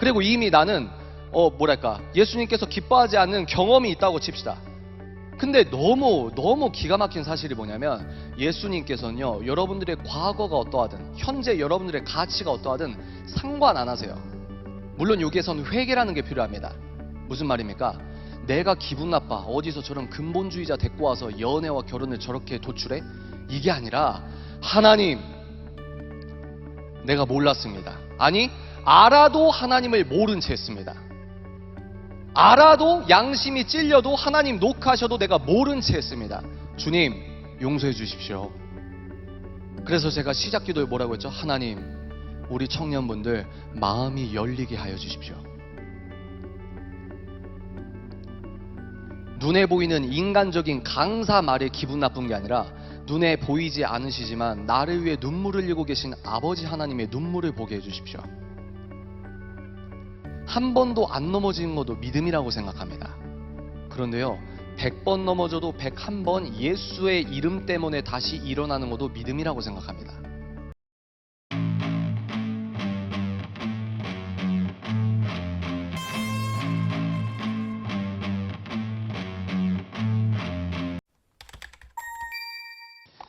그리고 이미 나는 예수님께서 기뻐하지 않는 경험이 있다고 칩시다. 근데 너무 기가 막힌 사실이 뭐냐면, 예수님께서는요, 여러분들의 과거가 어떠하든 현재 여러분들의 가치가 어떠하든 상관 안 하세요. 물론 여기에서는 회개라는 게 필요합니다. 무슨 말입니까? 내가 기분 나빠, 어디서 저런 근본주의자 데리고 와서 연애와 결혼을 저렇게 도출해? 이게 아니라, 하나님, 내가 몰랐습니다. 아니, 알아도 하나님을 모른 채 했습니다. 알아도, 양심이 찔려도, 하나님 녹하셔도 내가 모른 채 했습니다. 주님, 용서해 주십시오. 그래서 제가 시작 기도에 뭐라고 했죠? 하나님, 우리 청년분들 마음이 열리게 하여 주십시오. 눈에 보이는 인간적인 강사 말에 기분 나쁜 게 아니라, 눈에 보이지 않으시지만 나를 위해 눈물을 흘리고 계신 아버지 하나님의 눈물을 보게 해주십시오. 한 번도 안 넘어지는 것도 믿음이라고 생각합니다. 그런데요, 100번 넘어져도 101번 예수의 이름 때문에 다시 일어나는 것도 믿음이라고 생각합니다.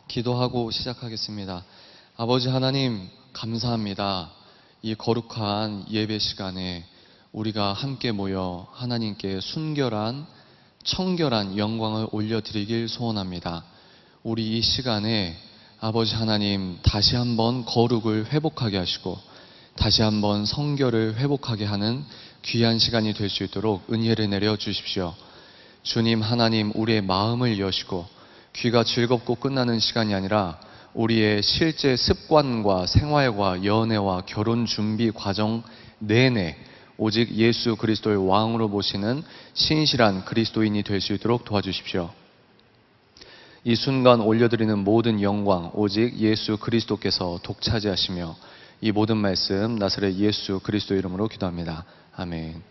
기도하고 시작하겠습니다. 아버지 하나님, 감사합니다. 이 거룩한 예배 시간에 우리가 함께 모여 하나님께 순결한 청결한 영광을 올려드리길 소원합니다. 우리 이 시간에 아버지 하나님, 다시 한번 거룩을 회복하게 하시고 다시 한번 성결을 회복하게 하는 귀한 시간이 될 수 있도록 은혜를 내려 주십시오. 주님 하나님, 우리의 마음을 여시고 귀가 즐겁고 끝나는 시간이 아니라 우리의 실제 습관과 생활과 연애와 결혼 준비 과정 내내 오직 예수 그리스도의 왕으로 모시는 신실한 그리스도인이 될 수 있도록 도와주십시오. 이 순간 올려드리는 모든 영광 오직 예수 그리스도께서 독차지하시며, 이 모든 말씀 나사렛 예수 그리스도 이름으로 기도합니다. 아멘.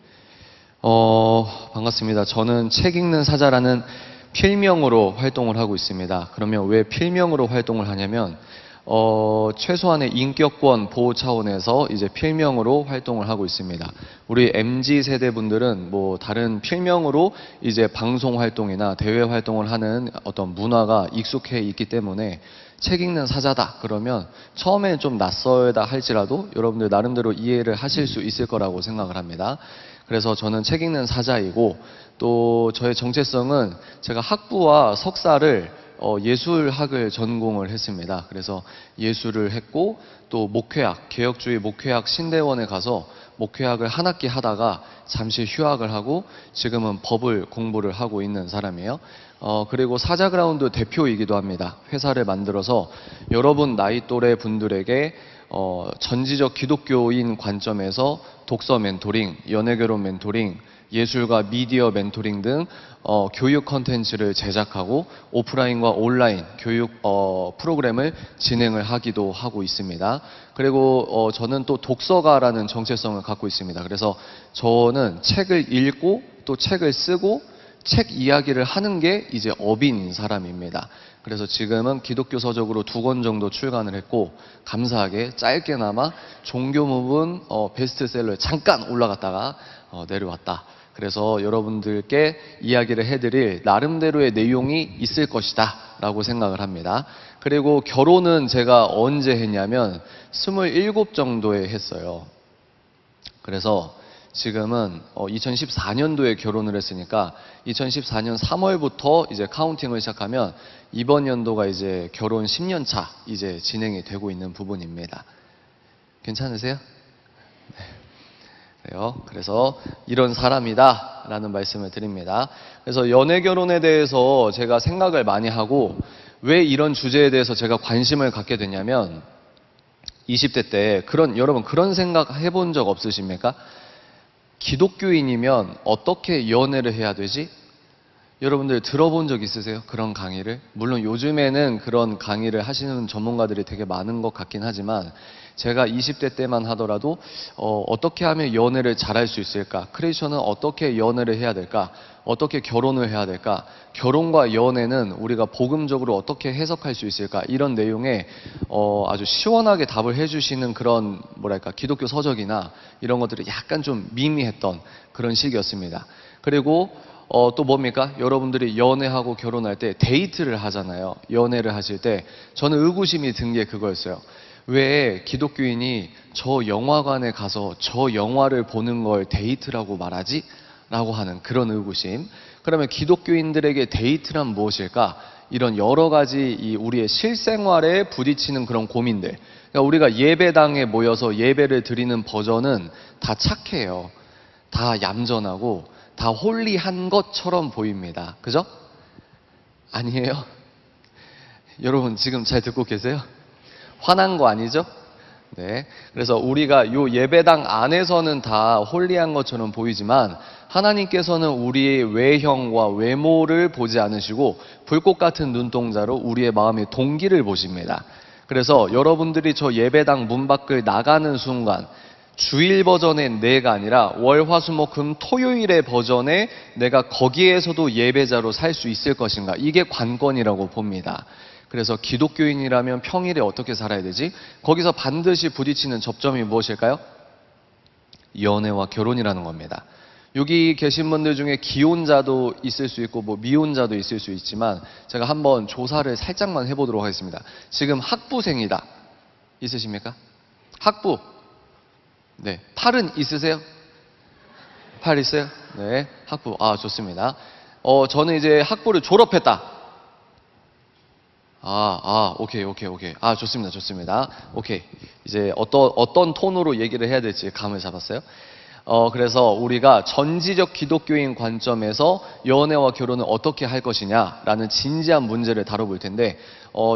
반갑습니다. 저는 책 읽는 사자라는 필명으로 활동을 하고 있습니다. 그러면 왜 필명으로 활동을 하냐면, 최소한의 인격권 보호 차원에서 이제 필명으로 활동을 하고 있습니다. 우리 MZ 세대 분들은 뭐 다른 필명으로 이제 방송 활동이나 대외 활동을 하는 어떤 문화가 익숙해 있기 때문에 책 읽는 사자다 그러면 처음에는 좀 낯설다 할지라도 여러분들 나름대로 이해를 하실 수 있을 거라고 생각을 합니다. 그래서 저는 책 읽는 사자이고, 또 저의 정체성은 제가 학부와 석사를 예술학을 전공을 했습니다. 그래서 예술을 했고, 또 목회학, 개혁주의 목회학 신대원에 가서 목회학을 한 학기 하다가 잠시 휴학을 하고 지금은 법을 공부를 하고 있는 사람이에요. 그리고 사자그라운드 대표이기도 합니다. 회사를 만들어서 여러분 나이 또래 분들에게 전지적 기독교인 관점에서 독서 멘토링, 연애결혼 멘토링, 예술과 미디어 멘토링 등 교육 컨텐츠를 제작하고 오프라인과 온라인 교육 프로그램을 진행을 하기도 하고 있습니다. 그리고 저는 또 독서가라는 정체성을 갖고 있습니다. 그래서 저는 책을 읽고 또 책을 쓰고 책 이야기를 하는 게 이제 업인 사람입니다. 그래서 지금은 기독교 서적으로 2권 정도 출간을 했고, 감사하게 짧게나마 종교 부분 베스트셀러에 잠깐 올라갔다가 내려왔다. 그래서 여러분들께 이야기를 해드릴 나름대로의 내용이 있을 것이다 라고 생각을 합니다. 그리고 결혼은 제가 언제 했냐면 27 정도에 했어요. 그래서 지금은 2014년도에 결혼을 했으니까 2014년 3월부터 이제 카운팅을 시작하면 이번 연도가 이제 결혼 10년 차 이제 진행이 되고 있는 부분입니다. 괜찮으세요? 네. 그래요. 그래서 이런 사람이다 라는 말씀을 드립니다. 그래서 연애 결혼에 대해서 제가 생각을 많이 하고, 왜 이런 주제에 대해서 제가 관심을 갖게 됐냐면, 20대 때 여러분 그런 생각 해본 적 없으십니까? 기독교인이면 어떻게 연애를 해야 되지? 여러분들 들어본 적 있으세요? 그런 강의를? 물론 요즘에는 그런 강의를 하시는 전문가들이 되게 많은 것 같긴 하지만 제가 20대 때만 하더라도 어떻게 하면 연애를 잘할 수 있을까? 크리스천은 어떻게 연애를 해야 될까? 어떻게 결혼을 해야 될까? 결혼과 연애는 우리가 복음적으로 어떻게 해석할 수 있을까? 이런 내용에 아주 시원하게 답을 해주시는 그런 뭐랄까 기독교 서적이나 이런 것들이 약간 좀 미미했던 그런 시기였습니다. 그리고 또 뭡니까? 여러분들이 연애하고 결혼할 때 데이트를 하잖아요. 연애를 하실 때 저는 의구심이 든 게 그거였어요. 왜 기독교인이 저 영화관에 가서 저 영화를 보는 걸 데이트라고 말하지? 라고 하는 그런 의구심. 그러면 기독교인들에게 데이트란 무엇일까? 이런 여러 가지 우리의 실생활에 부딪히는 그런 고민들. 그러니까 우리가 예배당에 모여서 예배를 드리는 버전은 다 착해요. 다 얌전하고 다 홀리한 것처럼 보입니다. 그죠? 아니에요? 여러분 지금 잘 듣고 계세요? 화난 거 아니죠? 네. 그래서 우리가 요 예배당 안에서는 다 홀리한 것처럼 보이지만 하나님께서는 우리의 외형과 외모를 보지 않으시고 불꽃 같은 눈동자로 우리의 마음의 동기를 보십니다. 그래서 여러분들이 저 예배당 문 밖을 나가는 순간 주일 버전의 내가 아니라 월, 화, 수, 목, 금, 토요일의 버전에 내가 거기에서도 예배자로 살 수 있을 것인가? 이게 관건이라고 봅니다. 그래서 기독교인이라면 평일에 어떻게 살아야 되지? 거기서 반드시 부딪히는 접점이 무엇일까요? 연애와 결혼이라는 겁니다. 여기 계신 분들 중에 기혼자도 있을 수 있고 미혼자도 있을 수 있지만 제가 한번 조사를 살짝만 해보도록 하겠습니다. 지금 학부생이다. 있으십니까? 학부. 네. 팔은 있으세요? 팔 있어요? 네. 학부. 아, 좋습니다. 저는 이제 학부를 졸업했다. 오케이. 아, 좋습니다. 오케이. 이제 어떤 톤으로 얘기를 해야 될지 감을 잡았어요. 그래서 우리가 전지적 기독교인 관점에서 연애와 결혼을 어떻게 할 것이냐라는 진지한 문제를 다뤄볼 텐데,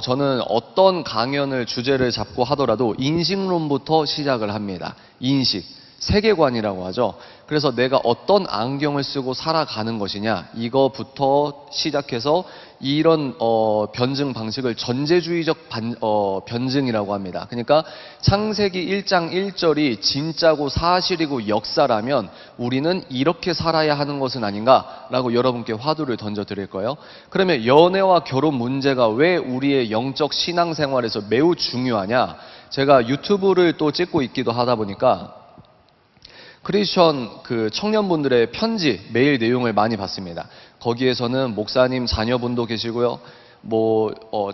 저는 어떤 강연을 주제를 잡고 하더라도 인식론부터 시작을 합니다. 인식. 세계관이라고 하죠. 그래서 내가 어떤 안경을 쓰고 살아가는 것이냐 이거부터 시작해서 이런 변증 방식을 전제주의적 변증이라고 합니다. 그러니까 창세기 1장 1절이 진짜고 사실이고 역사라면 우리는 이렇게 살아야 하는 것은 아닌가라고 여러분께 화두를 던져 드릴 거예요. 그러면 연애와 결혼 문제가 왜 우리의 영적 신앙생활에서 매우 중요하냐? 제가 유튜브를 또 찍고 있기도 하다 보니까 크리스천 청년분들의 편지, 메일 내용을 많이 받습니다. 거기에서는 목사님 자녀분도 계시고요.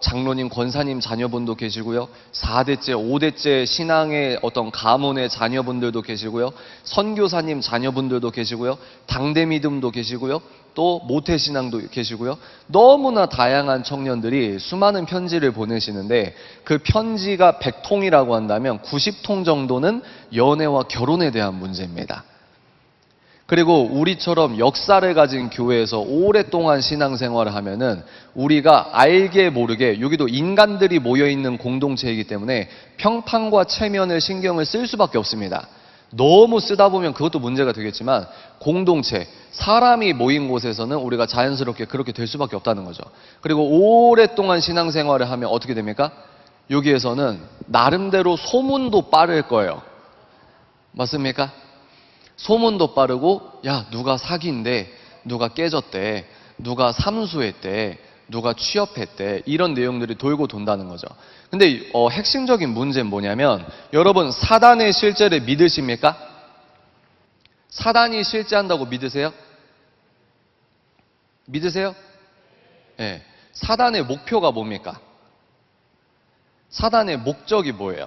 장로님, 권사님 자녀분도 계시고요. 4대째, 5대째 신앙의 어떤 가문의 자녀분들도 계시고요. 선교사님 자녀분들도 계시고요. 당대 믿음도 계시고요. 또 모태신앙도 계시고요. 너무나 다양한 청년들이 수많은 편지를 보내시는데 그 편지가 100통이라고 한다면 90통 정도는 연애와 결혼에 대한 문제입니다. 그리고 우리처럼 역사를 가진 교회에서 오랫동안 신앙생활을 하면은 우리가 알게 모르게 여기도 인간들이 모여있는 공동체이기 때문에 평판과 체면을 신경을 쓸 수밖에 없습니다. 너무 쓰다 보면 그것도 문제가 되겠지만 공동체, 사람이 모인 곳에서는 우리가 자연스럽게 그렇게 될 수밖에 없다는 거죠. 그리고 오랫동안 신앙생활을 하면 어떻게 됩니까? 여기에서는 나름대로 소문도 빠를 거예요. 맞습니까? 소문도 빠르고 야 누가 사귄대, 누가 깨졌대, 누가 삼수했대, 누가 취업했대 이런 내용들이 돌고 돈다는 거죠. 근데 핵심적인 문제는 뭐냐면 여러분 사단의 실제를 믿으십니까? 사단이 실제한다고 믿으세요? 믿으세요? 네. 사단의 목표가 뭡니까? 사단의 목적이 뭐예요?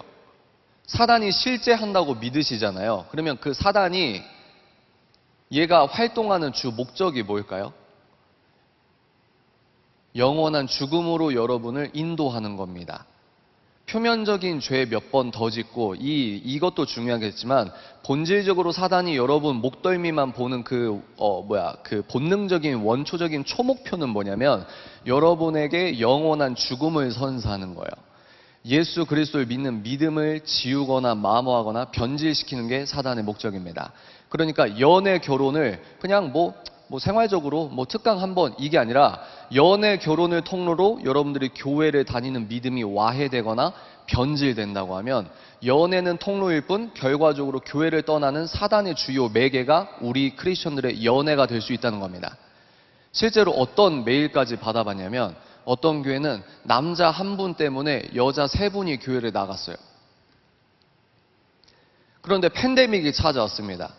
사단이 실제한다고 믿으시잖아요. 그러면 그 사단이 얘가 활동하는 주 목적이 뭘까요? 영원한 죽음으로 여러분을 인도하는 겁니다. 표면적인 죄 몇 번 더 짓고 이것도 중요하겠지만 본질적으로 사단이 여러분 목덜미만 보는 그 본능적인 원초적인 초목표는 뭐냐면 여러분에게 영원한 죽음을 선사하는 거예요. 예수 그리스도를 믿는 믿음을 지우거나 마모하거나 변질시키는 게 사단의 목적입니다. 그러니까 연애 결혼을 그냥 뭐 생활적으로 뭐 특강 한 번 이게 아니라 연애 결혼을 통로로 여러분들이 교회를 다니는 믿음이 와해되거나 변질된다고 하면 연애는 통로일 뿐 결과적으로 교회를 떠나는 사단의 주요 매개가 우리 크리스천들의 연애가 될 수 있다는 겁니다. 실제로 어떤 메일까지 받아봤냐면 어떤 교회는 남자 한 분 때문에 여자 3분이 교회를 나갔어요. 그런데 팬데믹이 찾아왔습니다.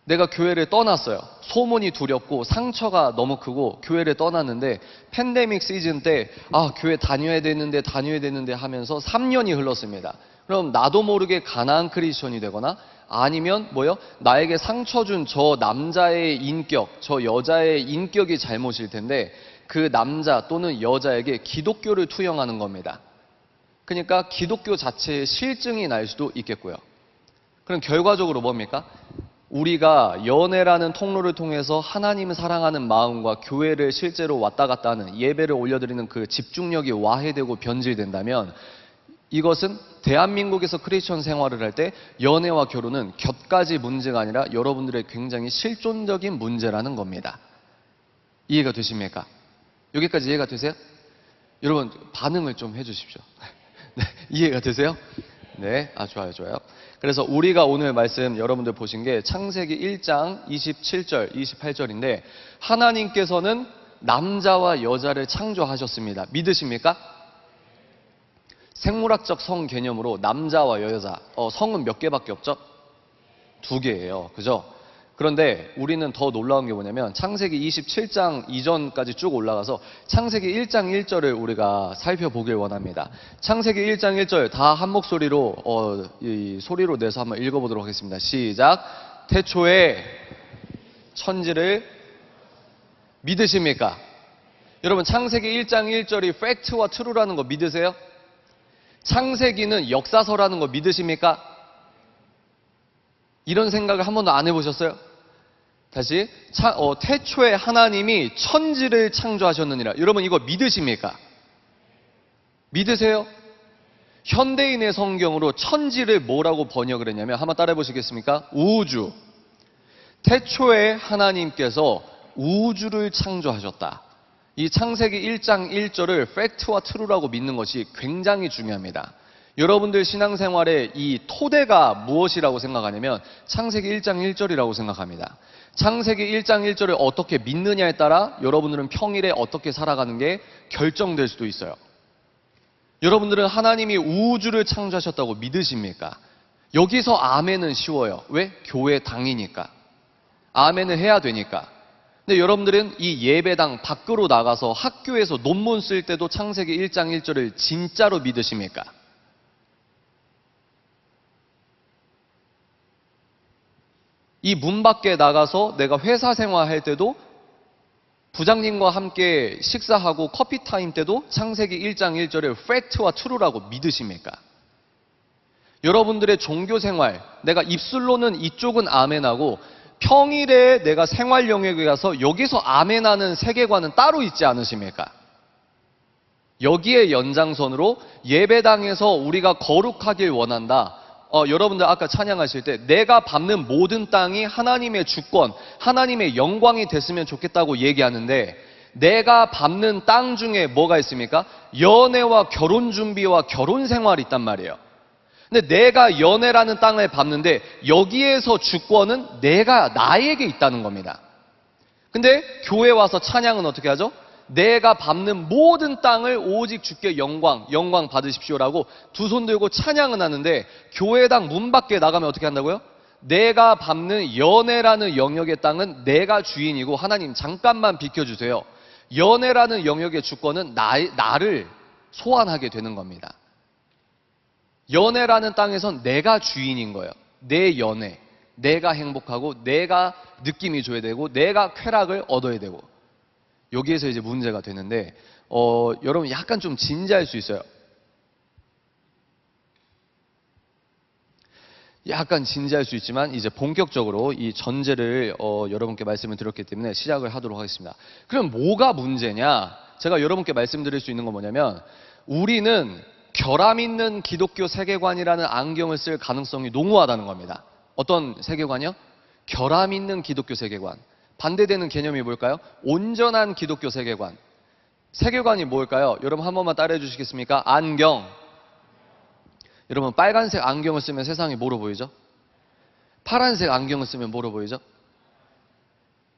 내가 교회를 떠났어요. 소문이 두렵고 상처가 너무 크고 교회를 떠났는데 팬데믹 시즌 때 교회 다녀야 되는데 하면서 3년이 흘렀습니다. 그럼 나도 모르게 가난한 크리스천이 되거나 아니면 나에게 상처 준 저 남자의 인격, 저 여자의 인격이 잘못일 텐데 그 남자 또는 여자에게 기독교를 투영하는 겁니다. 그러니까 기독교 자체의 실증이 날 수도 있겠고요. 그럼 결과적으로 뭡니까? 우리가 연애라는 통로를 통해서 하나님을 사랑하는 마음과 교회를 실제로 왔다 갔다 하는 예배를 올려드리는 그 집중력이 와해되고 변질된다면 이것은 대한민국에서 크리스천 생활을 할 때 연애와 결혼은 곁가지 문제가 아니라 여러분들의 굉장히 실존적인 문제라는 겁니다. 이해가 되십니까? 여기까지 이해가 되세요? 여러분 반응을 좀 해주십시오. 네, 이해가 되세요? 네, 좋아요. 그래서 우리가 오늘 말씀 여러분들 보신 게 창세기 1장 27절, 28절인데 하나님께서는 남자와 여자를 창조하셨습니다. 믿으십니까? 생물학적 성 개념으로 남자와 여자, 성은 몇 개밖에 없죠? 2개예요. 그죠? 그런데 우리는 더 놀라운 게 뭐냐면 창세기 27장 이전까지 쭉 올라가서 창세기 1장 1절을 우리가 살펴보길 원합니다. 창세기 1장 1절 다 한 목소리로 이 소리로 내서 한번 읽어보도록 하겠습니다. 시작. 태초에 천지를 믿으십니까? 여러분 창세기 1장 1절이 팩트와 트루라는 거 믿으세요? 창세기는 역사서라는 거 믿으십니까? 이런 생각을 한 번도 안 해보셨어요? 다시 태초에 하나님이 천지를 창조하셨느니라. 여러분 이거 믿으십니까? 믿으세요? 현대인의 성경으로 천지를 뭐라고 번역을 했냐면 한번 따라해 보시겠습니까? 우주. 태초에 하나님께서 우주를 창조하셨다. 이 창세기 1장 1절을 팩트와 트루라고 믿는 것이 굉장히 중요합니다. 여러분들 신앙생활의 이 토대가 무엇이라고 생각하냐면 창세기 1장 1절이라고 생각합니다. 창세기 1장 1절을 어떻게 믿느냐에 따라 여러분들은 평일에 어떻게 살아가는 게 결정될 수도 있어요. 여러분들은 하나님이 우주를 창조하셨다고 믿으십니까? 여기서 아멘은 쉬워요. 왜? 교회 당이니까. 아멘을 해야 되니까. 근데 여러분들은 이 예배당 밖으로 나가서 학교에서 논문 쓸 때도 창세기 1장 1절을 진짜로 믿으십니까? 이 문 밖에 나가서 내가 회사 생활할 때도 부장님과 함께 식사하고 커피 타임 때도 창세기 1장 1절을 팩트와 트루라고 믿으십니까? 여러분들의 종교 생활, 내가 입술로는 이쪽은 아멘하고 평일에 내가 생활 영역에 가서 여기서 아멘하는 세계관은 따로 있지 않으십니까? 여기에 연장선으로 예배당에서 우리가 거룩하길 원한다. 여러분들 아까 찬양하실 때 내가 밟는 모든 땅이 하나님의 주권, 하나님의 영광이 됐으면 좋겠다고 얘기하는데 내가 밟는 땅 중에 뭐가 있습니까? 연애와 결혼 준비와 결혼 생활이 있단 말이에요. 근데 내가 연애라는 땅을 밟는데 여기에서 주권은 나에게 있다는 겁니다. 근데 교회 와서 찬양은 어떻게 하죠? 내가 밟는 모든 땅을 오직 주께 영광 받으십시오라고 두 손 들고 찬양은 하는데 교회당 문 밖에 나가면 어떻게 한다고요? 내가 밟는 연애라는 영역의 땅은 내가 주인이고 하나님 잠깐만 비켜주세요. 연애라는 영역의 주권은 나를 소환하게 되는 겁니다. 연애라는 땅에선 내가 주인인 거예요. 내 연애, 내가 행복하고 내가 느낌이 줘야 되고 내가 쾌락을 얻어야 되고 여기에서 이제 문제가 되는데 여러분 약간 좀 진지할 수 있어요. 약간 진지할 수 있지만 이제 본격적으로 이 전제를 여러분께 말씀을 드렸기 때문에 시작을 하도록 하겠습니다. 그럼 뭐가 문제냐? 제가 여러분께 말씀드릴 수 있는 건 뭐냐면 우리는 결함 있는 기독교 세계관이라는 안경을 쓸 가능성이 농후하다는 겁니다. 어떤 세계관이요? 결함 있는 기독교 세계관. 반대되는 개념이 뭘까요? 온전한 기독교 세계관. 세계관이 뭘까요? 여러분 한 번만 따라해 주시겠습니까? 안경. 여러분 빨간색 안경을 쓰면 세상이 뭐로 보이죠? 파란색 안경을 쓰면 뭐로 보이죠?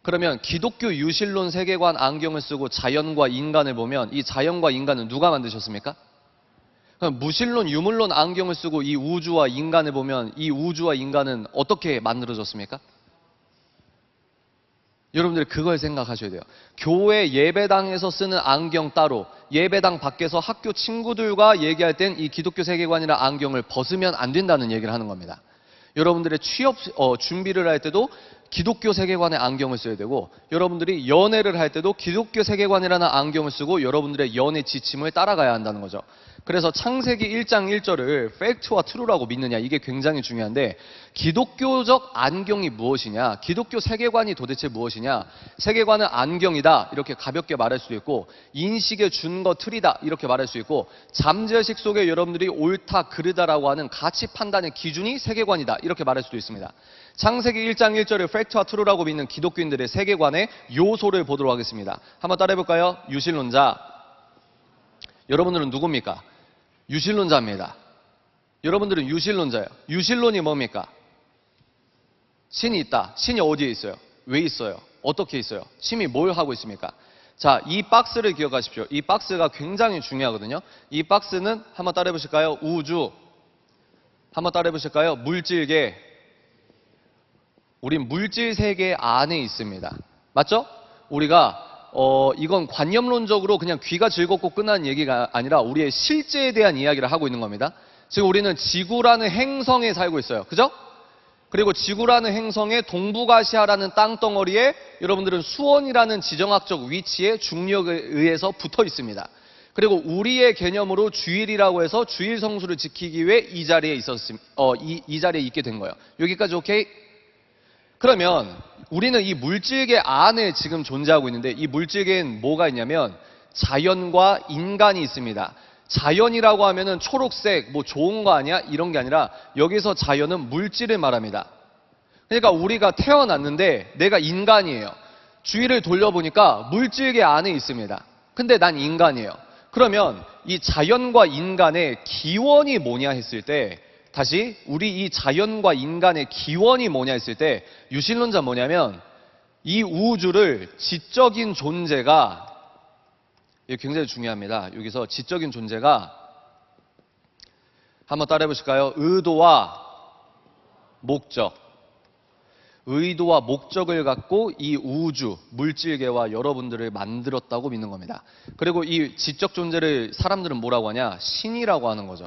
그러면 기독교 유실론 세계관 안경을 쓰고 자연과 인간을 보면 이 자연과 인간은 누가 만드셨습니까? 그럼 무신론, 유물론 안경을 쓰고 이 우주와 인간을 보면 이 우주와 인간은 어떻게 만들어졌습니까? 여러분들이 그걸 생각하셔야 돼요. 교회 예배당에서 쓰는 안경 따로, 예배당 밖에서 학교 친구들과 얘기할 땐 이 기독교 세계관이나 안경을 벗으면 안 된다는 얘기를 하는 겁니다. 여러분들의 취업 준비를 할 때도 기독교 세계관의 안경을 써야 되고, 여러분들이 연애를 할 때도 기독교 세계관이라는 안경을 쓰고 여러분들의 연애 지침을 따라가야 한다는 거죠. 그래서 창세기 1장 1절을 팩트와 트루라고 믿느냐, 이게 굉장히 중요한데, 기독교적 안경이 무엇이냐, 기독교 세계관이 도대체 무엇이냐, 세계관은 안경이다 이렇게 가볍게 말할 수도 있고, 인식의 준거 틀이다 이렇게 말할 수 있고, 잠재의식 속에 여러분들이 옳다 그르다라고 하는 가치 판단의 기준이 세계관이다 이렇게 말할 수도 있습니다. 창세기 1장 1절을 팩트와 트루라고 믿는 기독교인들의 세계관의 요소를 보도록 하겠습니다. 한번 따라해볼까요? 유실론자. 여러분들은 누굽니까? 유실론자입니다. 여러분들은 유실론자예요. 유실론이 뭡니까? 신이 있다. 신이 어디에 있어요? 왜 있어요? 어떻게 있어요? 신이 뭘 하고 있습니까? 자, 이 박스를 기억하십시오. 이 박스가 굉장히 중요하거든요. 이 박스는 한번 따라해보실까요? 우주. 한번 따라해보실까요? 물질계. 우린 물질 세계 안에 있습니다. 맞죠? 우리가 이건 관념론적으로 그냥 귀가 즐겁고 끝나는 얘기가 아니라 우리의 실제에 대한 이야기를 하고 있는 겁니다. 지금 우리는 지구라는 행성에 살고 있어요. 그죠? 그리고 지구라는 행성의 동북아시아라는 땅덩어리에 여러분들은 수원이라는 지정학적 위치에 중력에 의해서 붙어 있습니다. 그리고 우리의 개념으로 주일이라고 해서 주일 성수를 지키기 위해 이 자리에 이 자리에 있게 된 거예요. 여기까지 오케이? 그러면 우리는 이 물질계 안에 지금 존재하고 있는데, 이 물질계엔 뭐가 있냐면 자연과 인간이 있습니다. 자연이라고 하면은 초록색 뭐 좋은 거 아니야? 이런 게 아니라 여기서 자연은 물질을 말합니다. 그러니까 우리가 태어났는데 내가 인간이에요. 주위를 돌려보니까 물질계 안에 있습니다. 근데 난 인간이에요. 그러면 이 자연과 인간의 기원이 뭐냐 했을 때, 다시 우리 이 자연과 인간의 기원이 뭐냐 했을 때, 유실론자 뭐냐면 이 우주를 지적인 존재가, 이게 굉장히 중요합니다. 여기서 지적인 존재가 한번 따라해 보실까요? 의도와 목적. 의도와 목적을 갖고 이 우주, 물질계와 여러분들을 만들었다고 믿는 겁니다. 그리고 이 지적 존재를 사람들은 뭐라고 하냐? 신이라고 하는 거죠.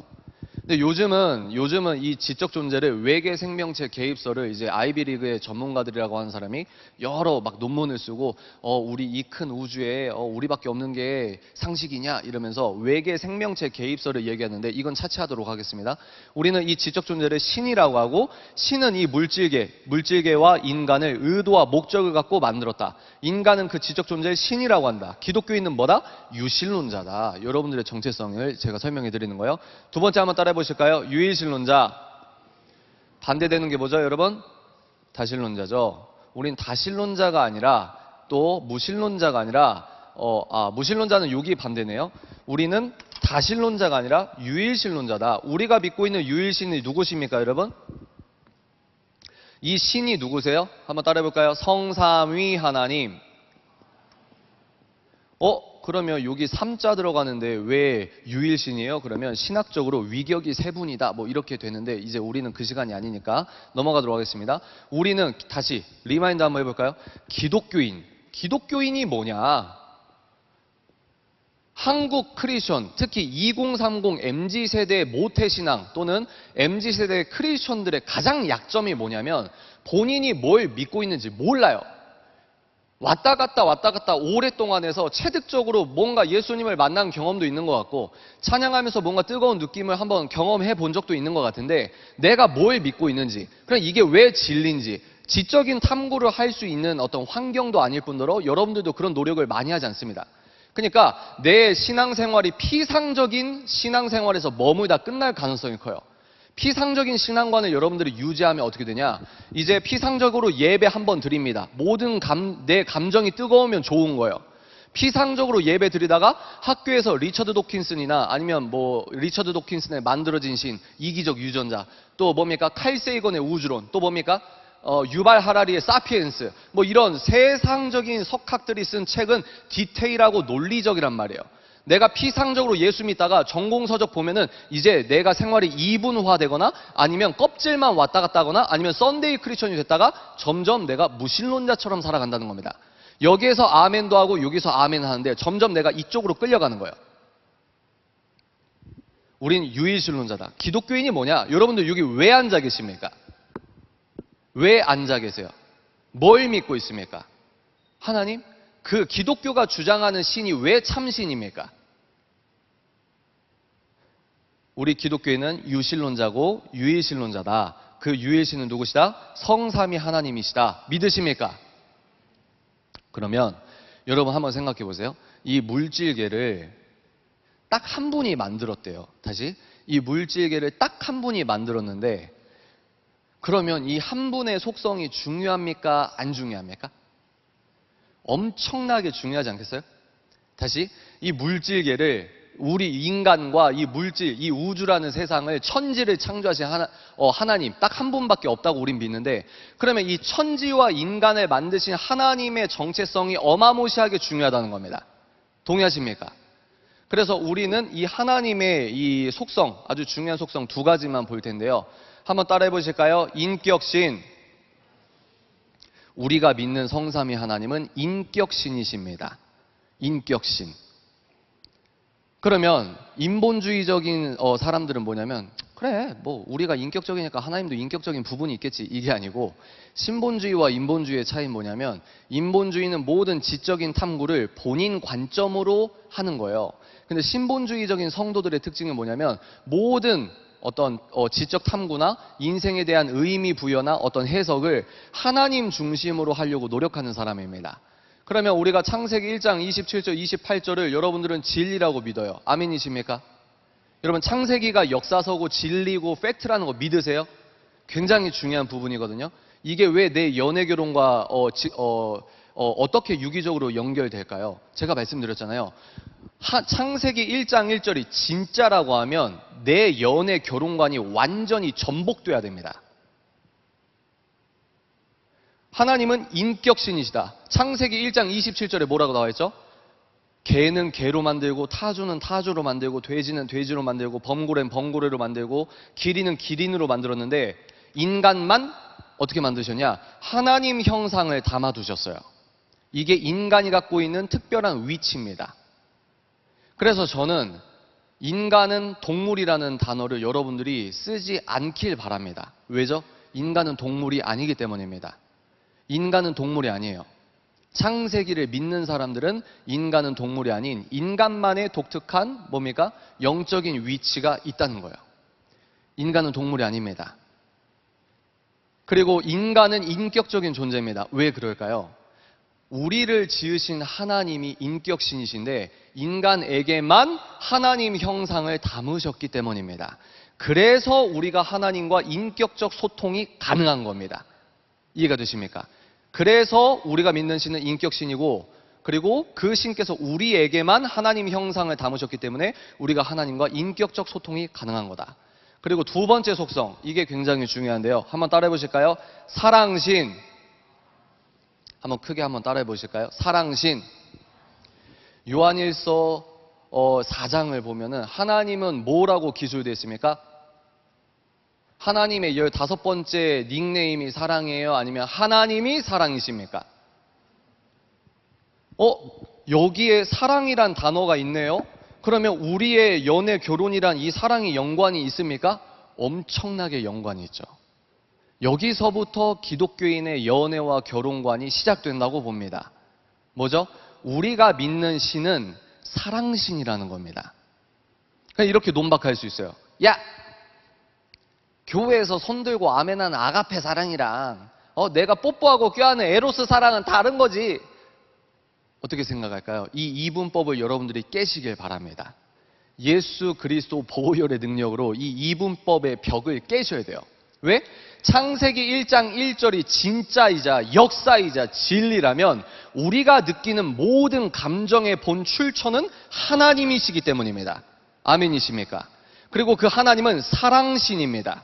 근데 요즘은 이 지적 존재를 외계 생명체 개입설을 이제 아이비리그의 전문가들이라고 하는 사람이 여러 막 논문을 쓰고 우리 이 큰 우주에 우리밖에 없는 게 상식이냐 이러면서 외계 생명체 개입설을 얘기하는데, 이건 차치하도록 하겠습니다. 우리는 이 지적 존재를 신이라고 하고, 신은 이 물질계와 인간을 의도와 목적을 갖고 만들었다. 인간은 그 지적 존재를 신이라고 한다. 기독교인은 뭐다? 유실론자다. 여러분들의 정체성을 제가 설명해 드리는 거예요. 두 번째 한번 따라해 보실까요? 유일신론자. 반대되는 게 뭐죠, 여러분? 다신론자죠. 우린 다신론자가 아니라, 또 무신론자가 아니라, 무신론자는 여기 반대네요. 우리는 다신론자가 아니라 유일신론자다. 우리가 믿고 있는 유일신이 누구십니까, 여러분? 이 신이 누구세요? 한번 따라해 볼까요? 성삼위 하나님. 그러면 여기 3자 들어가는데 왜 유일신이에요? 그러면 신학적으로 위격이 세 분이다 뭐 이렇게 되는데, 이제 우리는 그 시간이 아니니까 넘어가도록 하겠습니다. 우리는 다시 리마인드 한번 해볼까요? 기독교인이 뭐냐? 한국 크리스천, 특히 2030 MZ세대의 모태신앙 또는 MZ세대 크리스천들의 가장 약점이 뭐냐면, 본인이 뭘 믿고 있는지 몰라요. 왔다 갔다 오랫동안 해서 체득적으로 뭔가 예수님을 만난 경험도 있는 것 같고, 찬양하면서 뭔가 뜨거운 느낌을 한번 경험해 본 적도 있는 것 같은데, 내가 뭘 믿고 있는지, 그럼 이게 왜 진리인지 지적인 탐구를 할 수 있는 어떤 환경도 아닐 뿐더러 여러분들도 그런 노력을 많이 하지 않습니다. 그러니까 내 신앙생활이 피상적인 신앙생활에서 머물다 끝날 가능성이 커요. 피상적인 신앙관을 여러분들이 유지하면 어떻게 되냐? 이제 피상적으로 예배 한 번 드립니다. 내 감정이 뜨거우면 좋은 거예요. 피상적으로 예배 드리다가 학교에서 리처드 도킨슨이나 아니면 뭐 리처드 도킨슨의 만들어진 신, 이기적 유전자, 또 뭡니까? 칼 세이건의 우주론, 또 뭡니까? 유발 하라리의 사피엔스, 뭐 이런 세상적인 석학들이 쓴 책은 디테일하고 논리적이란 말이에요. 내가 피상적으로 예수 믿다가 전공서적 보면은 이제 내가 생활이 이분화되거나 아니면 껍질만 왔다 갔다 하거나 아니면 썬데이 크리스천이 됐다가 점점 내가 무신론자처럼 살아간다는 겁니다. 여기에서 아멘도 하고 여기서 아멘 하는데 점점 내가 이쪽으로 끌려가는 거예요. 우린 유일신론자다. 기독교인이 뭐냐? 여러분들 여기 왜 앉아 계십니까? 왜 앉아 계세요? 뭘 믿고 있습니까? 하나님? 그 기독교가 주장하는 신이 왜 참신입니까? 우리 기독교인은 유신론자고 유일신론자다. 그 유일신은 누구시다? 성삼위 하나님이시다. 믿으십니까? 그러면 여러분 한번 생각해 보세요. 이 물질계를 딱 한 분이 만들었대요. 다시. 이 물질계를 딱 한 분이 만들었는데 그러면 이 한 분의 속성이 중요합니까? 안 중요합니까? 엄청나게 중요하지 않겠어요? 다시. 이 물질계를 우리 인간과 이 물질, 이 우주라는 세상을 천지를 창조하신 하나님 딱 한 분밖에 없다고 우린 믿는데 그러면 이 천지와 인간을 만드신 하나님의 정체성이 어마무시하게 중요하다는 겁니다. 동의하십니까? 그래서 우리는 이 하나님의 이 속성, 아주 중요한 속성 두 가지만 볼 텐데요. 한번 따라해 보실까요? 인격신. 우리가 믿는 성삼위 하나님은 인격신이십니다. 인격신. 그러면 인본주의적인 사람들은 뭐냐면 그래 뭐 우리가 인격적이니까 하나님도 인격적인 부분이 있겠지 이게 아니고 신본주의와 인본주의의 차이는 뭐냐면 인본주의는 모든 지적인 탐구를 본인 관점으로 하는 거예요. 근데 신본주의적인 성도들의 특징은 뭐냐면 모든 어떤 지적 탐구나 인생에 대한 의미 부여나 어떤 해석을 하나님 중심으로 하려고 노력하는 사람입니다. 그러면 우리가 창세기 1장 27절 28절을 여러분들은 진리라고 믿어요. 아멘이십니까? 여러분 창세기가 역사서고 진리고 팩트라는 거 믿으세요? 굉장히 중요한 부분이거든요. 이게 왜 내 연애 결혼과 어떻게 유기적으로 연결될까요? 제가 말씀드렸잖아요. 창세기 1장 1절이 진짜라고 하면 내 연애 결혼관이 완전히 전복돼야 됩니다. 하나님은 인격신이시다. 창세기 1장 27절에 뭐라고 나와 있죠? 개는 개로 만들고 타주는 타주로 만들고 돼지는 돼지로 만들고 범고래는 범고래로 만들고 기린은 기린으로 만들었는데 인간만 어떻게 만드셨냐? 하나님 형상을 담아두셨어요. 이게 인간이 갖고 있는 특별한 위치입니다. 그래서 저는 인간은 동물이라는 단어를 여러분들이 쓰지 않길 바랍니다. 왜죠? 인간은 동물이 아니기 때문입니다. 인간은 동물이 아니에요. 창세기를 믿는 사람들은 인간은 동물이 아닌 인간만의 독특한 뭡니까? 영적인 위치가 있다는 거예요. 인간은 동물이 아닙니다. 그리고 인간은 인격적인 존재입니다. 왜 그럴까요? 우리를 지으신 하나님이 인격신이신데 인간에게만 하나님 형상을 담으셨기 때문입니다. 그래서 우리가 하나님과 인격적 소통이 가능한 겁니다. 이해가 되십니까? 그래서 우리가 믿는 신은 인격신이고 그리고 그 신께서 우리에게만 하나님 형상을 담으셨기 때문에 우리가 하나님과 인격적 소통이 가능한 거다. 그리고 두 번째 속성, 이게 굉장히 중요한데요. 한번 따라해 보실까요? 사랑신. 한번 크게 한번 따라해 보실까요? 사랑신. 요한일서 4장을 보면은 하나님은 뭐라고 기술되어 있습니까? 하나님의 15번째 닉네임이 사랑이에요? 아니면 하나님이 사랑이십니까? 여기에 사랑이란 단어가 있네요? 그러면 우리의 연애 결혼이란 이 사랑이 연관이 있습니까? 엄청나게 연관이 있죠. 여기서부터 기독교인의 연애와 결혼관이 시작된다고 봅니다. 뭐죠? 우리가 믿는 신은 사랑신이라는 겁니다. 그냥 이렇게 논박할 수 있어요. 야! 교회에서 손들고 아멘하는 아가페 사랑이랑 내가 뽀뽀하고 껴안는 에로스 사랑은 다른 거지. 어떻게 생각할까요? 이 이분법을 여러분들이 깨시길 바랍니다. 예수 그리스도 보혈의 능력으로 이 이분법의 벽을 깨셔야 돼요. 왜? 창세기 1장 1절이 진짜이자 역사이자 진리라면 우리가 느끼는 모든 감정의 본 출처는 하나님이시기 때문입니다. 아멘이십니까? 그리고 그 하나님은 사랑신입니다.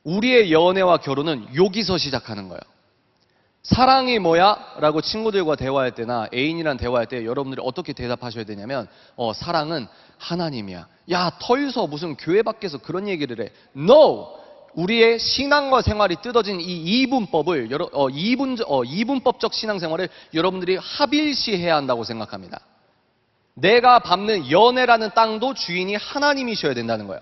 우리의 연애와 결혼은 여기서 시작하는 거예요. 사랑이 뭐야? 라고 친구들과 대화할 때나 애인이랑 대화할 때 여러분들이 어떻게 대답하셔야 되냐면 사랑은 하나님이야. 야, 털서 무슨 교회 밖에서 그런 얘기를 해. No! 우리의 신앙과 생활이 뜯어진 이 이분법을 이분법적 신앙생활을 여러분들이 합일시해야 한다고 생각합니다. 내가 밟는 연애라는 땅도 주인이 하나님이셔야 된다는 거예요.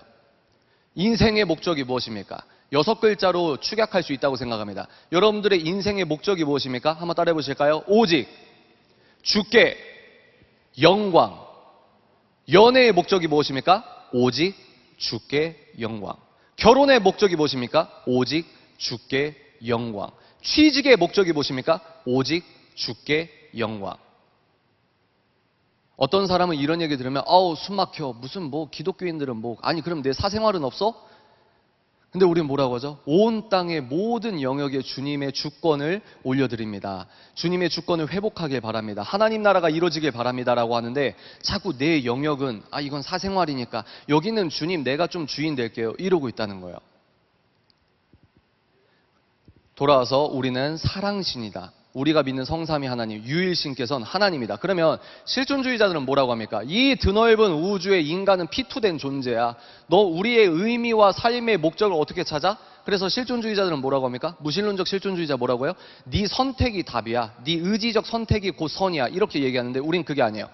인생의 목적이 무엇입니까? 6글자로 축약할 수 있다고 생각합니다. 여러분들의 인생의 목적이 무엇입니까? 한번 따라해 보실까요? 오직 주께 영광. 연애의 목적이 무엇입니까? 오직 주께 영광. 결혼의 목적이 무엇입니까? 오직 주께 영광. 취직의 목적이 무엇입니까? 오직 주께 영광. 어떤 사람은 이런 얘기 들으면 숨 막혀. 무슨 기독교인들은 아니 그럼 내 사생활은 없어? 근데 우리는 뭐라고 하죠? 온 땅의 모든 영역에 주님의 주권을 올려드립니다. 주님의 주권을 회복하길 바랍니다. 하나님 나라가 이루어지길 바랍니다라고 하는데 자꾸 내 영역은 이건 사생활이니까 여기는 주님 내가 좀 주인 될게요 이러고 있다는 거예요. 돌아와서 우리는 사랑신이다. 우리가 믿는 성삼위 하나님, 유일신께서는 하나님이다. 그러면 실존주의자들은 뭐라고 합니까? 이 드넓은 우주에 인간은 피투된 존재야. 너 우리의 의미와 삶의 목적을 어떻게 찾아? 그래서 실존주의자들은 뭐라고 합니까? 무신론적 실존주의자 뭐라고 해요? 네 선택이 답이야. 네 의지적 선택이 곧 선이야. 이렇게 얘기하는데 우린 그게 아니에요.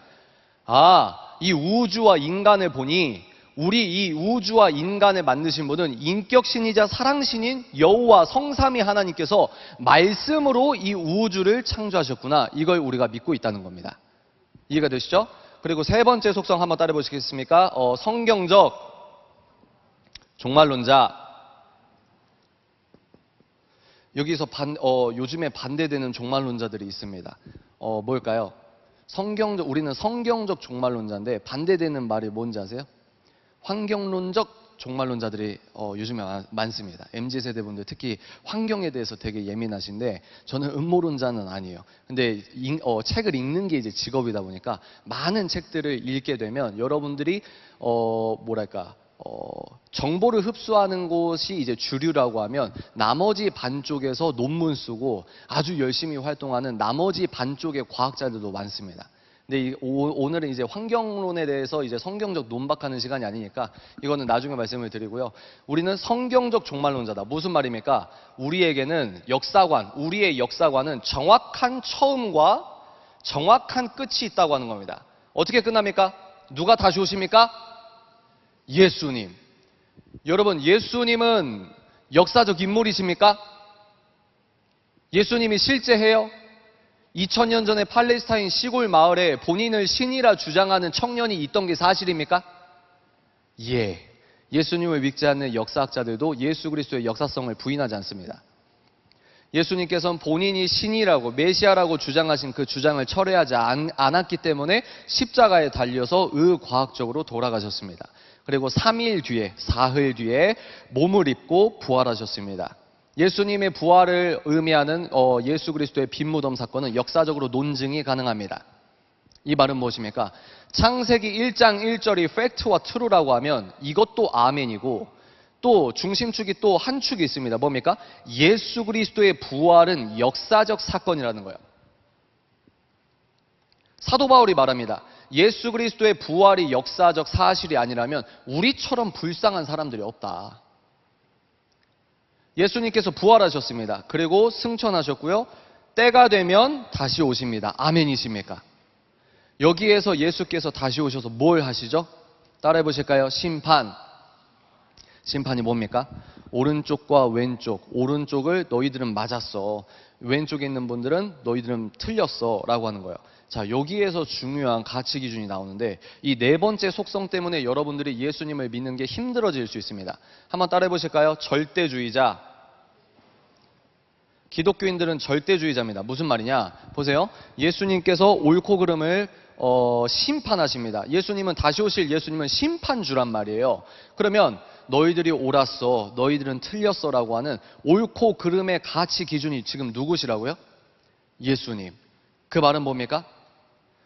이 우주와 인간을 보니 우리 이 우주와 인간을 만드신 분은 인격신이자 사랑신인 여호와 성삼위 하나님께서 말씀으로 이 우주를 창조하셨구나. 이걸 우리가 믿고 있다는 겁니다. 이해가 되시죠? 그리고 세 번째 속성 한번 따라 보시겠습니까? 성경적 종말론자. 여기서 요즘에 반대되는 종말론자들이 있습니다. 뭘까요? 우리는 성경적 종말론자인데 반대되는 말이 뭔지 아세요? 환경론적 종말론자들이 요즘에 많습니다. MZ세대 분들 특히 환경에 대해서 되게 예민하신데 저는 음모론자는 아니에요. 근데 책을 읽는 게 이제 직업이다 보니까 많은 책들을 읽게 되면 여러분들이 정보를 흡수하는 곳이 이제 주류라고 하면 나머지 반쪽에서 논문 쓰고 아주 열심히 활동하는 나머지 반쪽의 과학자들도 많습니다. 근데 오늘은 이제 환경론에 대해서 이제 성경적 논박하는 시간이 아니니까 이거는 나중에 말씀을 드리고요. 우리는 성경적 종말론자다. 무슨 말입니까? 우리에게는 우리의 역사관은 정확한 처음과 정확한 끝이 있다고 하는 겁니다. 어떻게 끝납니까? 누가 다시 오십니까? 예수님. 여러분, 예수님은 역사적 인물이십니까? 예수님이 실제해요? 2000년 전에 팔레스타인 시골 마을에 본인을 신이라 주장하는 청년이 있던 게 사실입니까? 예. 예수님을 믿지 않는 역사학자들도 예수 그리스도의 역사성을 부인하지 않습니다. 예수님께서는 본인이 신이라고 메시아라고 주장하신 그 주장을 철회하지 않았기 때문에 십자가에 달려서 의과학적으로 돌아가셨습니다. 그리고 3일 뒤에, 사흘 뒤에 몸을 입고 부활하셨습니다. 예수님의 부활을 의미하는 예수 그리스도의 빈무덤 사건은 역사적으로 논증이 가능합니다. 이 말은 무엇입니까? 창세기 1장 1절이 팩트와 트루라고 하면 이것도 아멘이고 또 중심축이 또 한 축이 있습니다. 뭡니까? 예수 그리스도의 부활은 역사적 사건이라는 거예요. 사도 바울이 말합니다. 예수 그리스도의 부활이 역사적 사실이 아니라면 우리처럼 불쌍한 사람들이 없다. 예수님께서 부활하셨습니다. 그리고 승천하셨고요. 때가 되면 다시 오십니다. 아멘이십니까? 여기에서 예수께서 다시 오셔서 뭘 하시죠? 따라해 보실까요? 심판이 뭡니까? 오른쪽과 왼쪽. 오른쪽을 너희들은 맞았어. 왼쪽에 있는 분들은 너희들은 틀렸어 라고 하는 거예요. 자, 여기에서 중요한 가치 기준이 나오는데 이 네 번째 속성 때문에 여러분들이 예수님을 믿는 게 힘들어질 수 있습니다. 한번 따라해 보실까요? 절대주의자. 기독교인들은 절대주의자입니다. 무슨 말이냐? 보세요. 예수님께서 옳고 그름을 심판하십니다. 예수님은 다시 오실 예수님은 심판주란 말이에요. 그러면 너희들이 옳았어, 너희들은 틀렸어라고 하는 옳고 그름의 가치 기준이 지금 누구시라고요? 예수님. 그 말은 뭡니까?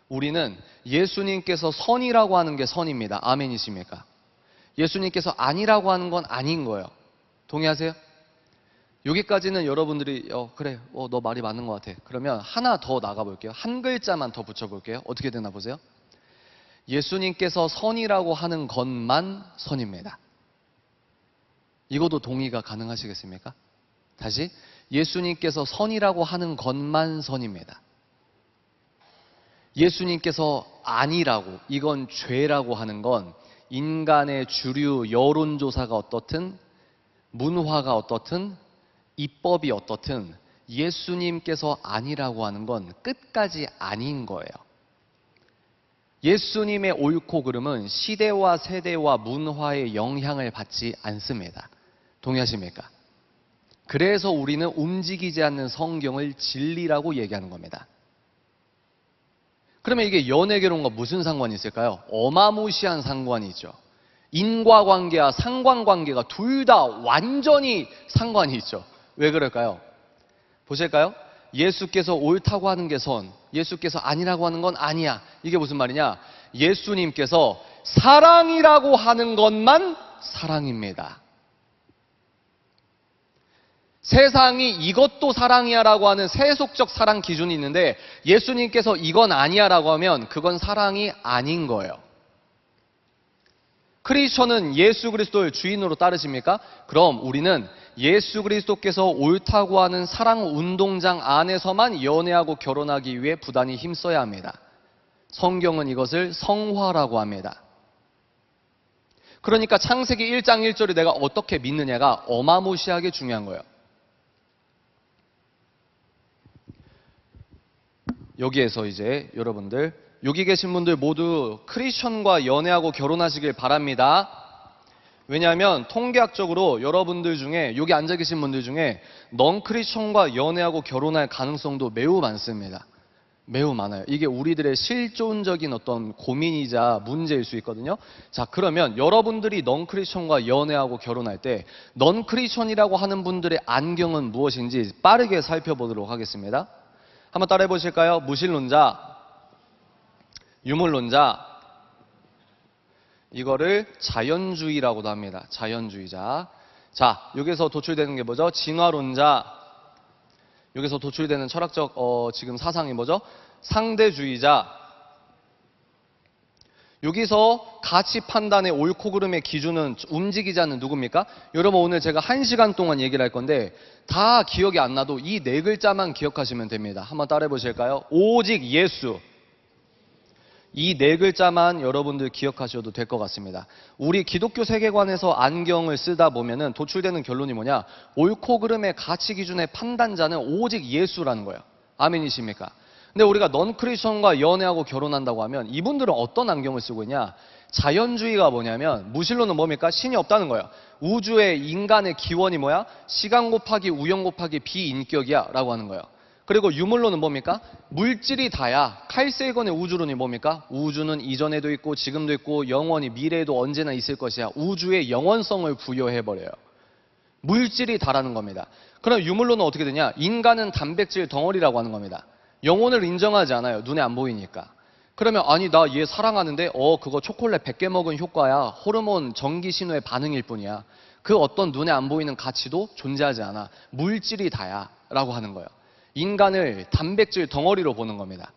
우리는 예수님께서 선이라고 하는 게 선입니다. 아멘이십니까? 예수님께서 아니라고 하는 건 아닌 거예요. 동의하세요? 여기까지는 여러분들이 그래, 너 말이 맞는 것 같아. 그러면 하나 더 나가볼게요. 한 글자만 더 붙여볼게요. 어떻게 되나 보세요. 예수님께서 선이라고 하는 것만 선입니다. 이것도 동의가 가능하시겠습니까? 다시, 예수님께서 선이라고 하는 것만 선입니다. 예수님께서 아니라고, 이건 죄라고 하는 건 인간의 주류 여론조사가 어떻든, 문화가 어떻든, 입법이 어떻든 예수님께서 아니라고 하는 건 끝까지 아닌 거예요. 예수님의 옳고 그름은 시대와 세대와 문화의 영향을 받지 않습니다. 동의하십니까? 그래서 우리는 움직이지 않는 성경을 진리라고 얘기하는 겁니다. 그러면 이게 연애결혼과 무슨 상관이 있을까요? 어마무시한 상관이 있죠. 인과관계와 상관관계가 둘 다 완전히 상관이 있죠. 왜 그럴까요? 보실까요? 예수께서 옳다고 하는 게 선, 예수께서 아니라고 하는 건 아니야. 이게 무슨 말이냐? 예수님께서 사랑이라고 하는 것만 사랑입니다. 세상이 이것도 사랑이야 라고 하는 세속적 사랑 기준이 있는데 예수님께서 이건 아니야 라고 하면 그건 사랑이 아닌 거예요. 크리스천은 예수 그리스도를 주인으로 따르십니까? 그럼 우리는 예수 그리스도께서 옳다고 하는 사랑 운동장 안에서만 연애하고 결혼하기 위해 부단히 힘써야 합니다. 성경은 이것을 성화라고 합니다. 그러니까 창세기 1장 1절을 내가 어떻게 믿느냐가 어마무시하게 중요한 거예요. 여기에서 이제 여러분들, 여기 계신 분들 모두 크리스천과 연애하고 결혼하시길 바랍니다. 왜냐하면 통계학적으로 여러분들 중에, 여기 앉아 계신 분들 중에 넌 크리스천과 연애하고 결혼할 가능성도 매우 많습니다. 매우 많아요. 이게 우리들의 실존적인 어떤 고민이자 문제일 수 있거든요. 자, 그러면 여러분들이 넌 크리스천과 연애하고 결혼할 때 넌 크리스천이라고 하는 분들의 안경은 무엇인지 빠르게 살펴보도록 하겠습니다. 한번 따라해 보실까요? 무신론자, 유물론자, 이거를 자연주의라고도 합니다. 자연주의자. 자, 여기서 도출되는 게 뭐죠? 진화론자. 여기서 도출되는 철학적 지금 사상이 뭐죠? 상대주의자. 여기서 가치 판단의 옳고 그름의 기준은 움직이지 않는 누굽니까? 여러분, 오늘 제가 1시간 동안 얘기를 할 건데 다 기억이 안 나도 이 네 글자만 기억하시면 됩니다. 한번 따라해 보실까요? 오직 예수. 이 네 글자만 여러분들 기억하셔도 될 것 같습니다. 우리 기독교 세계관에서 안경을 쓰다 보면은 도출되는 결론이 뭐냐? 옳고 그름의 가치 기준의 판단자는 오직 예수라는 거예요. 아멘이십니까? 근데 우리가 넌 크리스천과 연애하고 결혼한다고 하면 이분들은 어떤 안경을 쓰고 있냐? 자연주의가 뭐냐면, 무신론은 뭡니까? 신이 없다는 거예요. 우주의 인간의 기원이 뭐야? 시간 곱하기 우영 곱하기 비인격이야 라고 하는 거예요. 그리고 유물론은 뭡니까? 물질이 다야. 칼세이건의 우주론이 뭡니까? 우주는 이전에도 있고 지금도 있고 영원히 미래에도 언제나 있을 것이야. 우주의 영원성을 부여해버려요. 물질이 다라는 겁니다. 그럼 유물론은 어떻게 되냐? 인간은 단백질 덩어리라고 하는 겁니다. 영혼을 인정하지 않아요. 눈에 안 보이니까. 그러면 아니 나 얘 사랑하는데 그거 초콜릿 100개 먹은 효과야. 호르몬 전기 신호의 반응일 뿐이야. 그 어떤 눈에 안 보이는 가치도 존재하지 않아. 물질이 다야 라고 하는 거예요. 인간을 단백질 덩어리로 보는 겁니다.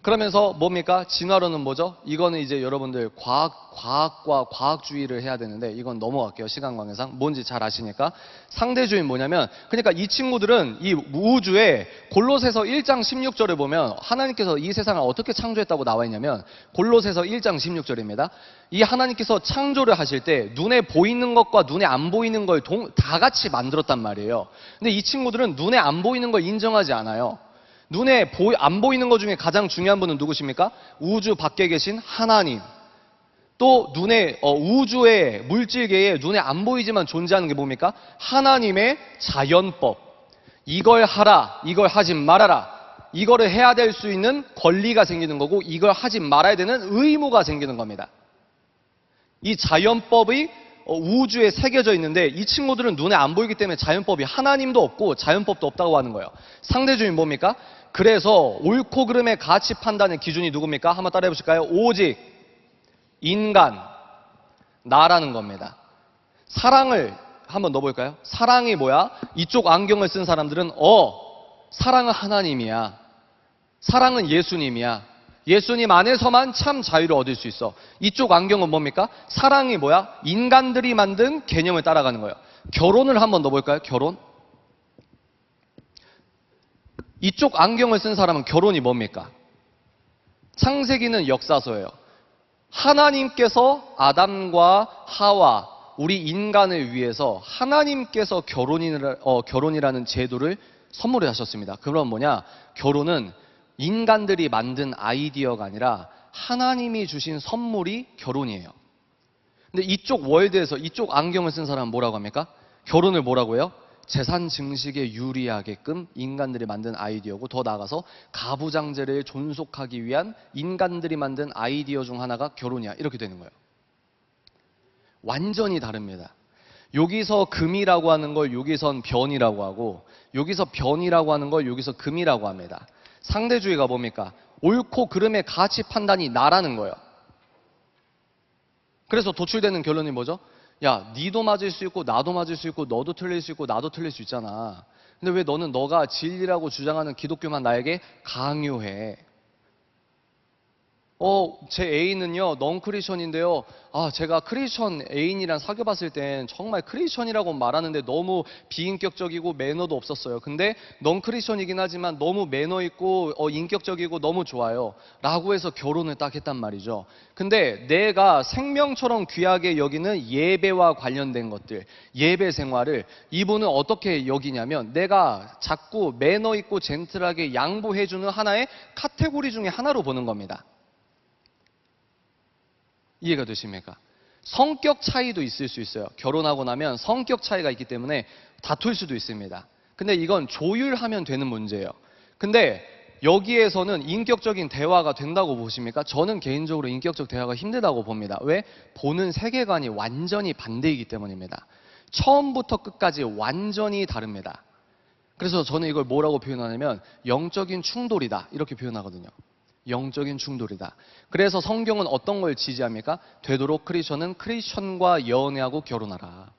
그러면서 뭡니까? 진화론은 뭐죠? 이거는 이제 여러분들 과학과 과학주의를 해야 되는데 이건 넘어갈게요. 시간 관계상. 뭔지 잘 아시니까. 상대주의는 뭐냐면, 그러니까 이 친구들은 이 우주에 골로새서 1장 16절을 보면 하나님께서 이 세상을 어떻게 창조했다고 나와 있냐면, 골로새서 1장 16절입니다. 이 하나님께서 창조를 하실 때 눈에 보이는 것과 눈에 안 보이는 걸 다 같이 만들었단 말이에요. 근데 이 친구들은 눈에 안 보이는 걸 인정하지 않아요. 눈에 안 보이는 것 중에 가장 중요한 분은 누구십니까? 우주 밖에 계신 하나님. 또 눈에 우주의 물질계에 눈에 안 보이지만 존재하는 게 뭡니까? 하나님의 자연법. 이걸 하라, 이걸 하지 말아라. 이거를 해야 될 수 있는 권리가 생기는 거고 이걸 하지 말아야 되는 의무가 생기는 겁니다. 이 자연법이 우주에 새겨져 있는데 이 친구들은 눈에 안 보이기 때문에 자연법이 하나님도 없고 자연법도 없다고 하는 거예요. 상대주의 뭡니까? 그래서 옳고 그름의 가치 판단의 기준이 누굽니까? 한번 따라해 보실까요? 오직 인간, 나라는 겁니다. 사랑을 한번 넣어볼까요? 사랑이 뭐야? 이쪽 안경을 쓴 사람들은 사랑은 하나님이야. 사랑은 예수님이야. 예수님 안에서만 참 자유를 얻을 수 있어. 이쪽 안경은 뭡니까? 사랑이 뭐야? 인간들이 만든 개념을 따라가는 거예요. 결혼을 한번 넣어볼까요? 결혼. 이쪽 안경을 쓴 사람은 결혼이 뭡니까? 창세기는 역사서예요. 하나님께서 아담과 하와 우리 인간을 위해서 하나님께서 결혼이라는 제도를 선물을 하셨습니다. 그럼 뭐냐? 결혼은 인간들이 만든 아이디어가 아니라 하나님이 주신 선물이 결혼이에요. 근데 이쪽 월드에서 이쪽 안경을 쓴 사람은 뭐라고 합니까? 결혼을 뭐라고 해요? 재산 증식에 유리하게끔 인간들이 만든 아이디어고 더 나아가서 가부장제를 존속하기 위한 인간들이 만든 아이디어 중 하나가 결혼이야. 이렇게 되는 거예요. 완전히 다릅니다. 여기서 금이라고 하는 걸 여기선 변이라고 하고 여기서 변이라고 하는 걸 여기서 금이라고 합니다. 상대주의가 뭡니까? 옳고 그름의 가치 판단이 나라는 거예요. 그래서 도출되는 결론이 뭐죠? 야, 니도 맞을 수 있고 나도 맞을 수 있고 너도 틀릴 수 있고 나도 틀릴 수 있잖아. 근데 왜 너는 너가 진리라고 주장하는 기독교만 나에게 강요해? 제 애인은요, 넌 크리스천인데요. 제가 크리스천 애인이랑 사귀어봤을 땐 정말 크리스천이라고 말하는데 너무 비인격적이고 매너도 없었어요. 근데 넌 크리스천이긴 하지만 너무 매너 있고 인격적이고 너무 좋아요. 라고 해서 결혼을 딱 했단 말이죠. 근데 내가 생명처럼 귀하게 여기는 예배와 관련된 것들, 예배 생활을 이분은 어떻게 여기냐면 내가 자꾸 매너 있고 젠틀하게 양보해주는 하나의 카테고리 중에 하나로 보는 겁니다. 이해가 되십니까? 성격 차이도 있을 수 있어요. 결혼하고 나면 성격 차이가 있기 때문에 다툴 수도 있습니다. 근데 이건 조율하면 되는 문제예요. 근데 여기에서는 인격적인 대화가 된다고 보십니까? 저는 개인적으로 인격적 대화가 힘들다고 봅니다. 왜? 보는 세계관이 완전히 반대이기 때문입니다. 처음부터 끝까지 완전히 다릅니다. 그래서 저는 이걸 뭐라고 표현하냐면 영적인 충돌이다 이렇게 표현하거든요. 영적인 충돌이다. 그래서 성경은 어떤 걸 지지합니까? 되도록 크리스천은 크리스천과 연애하고 결혼하라.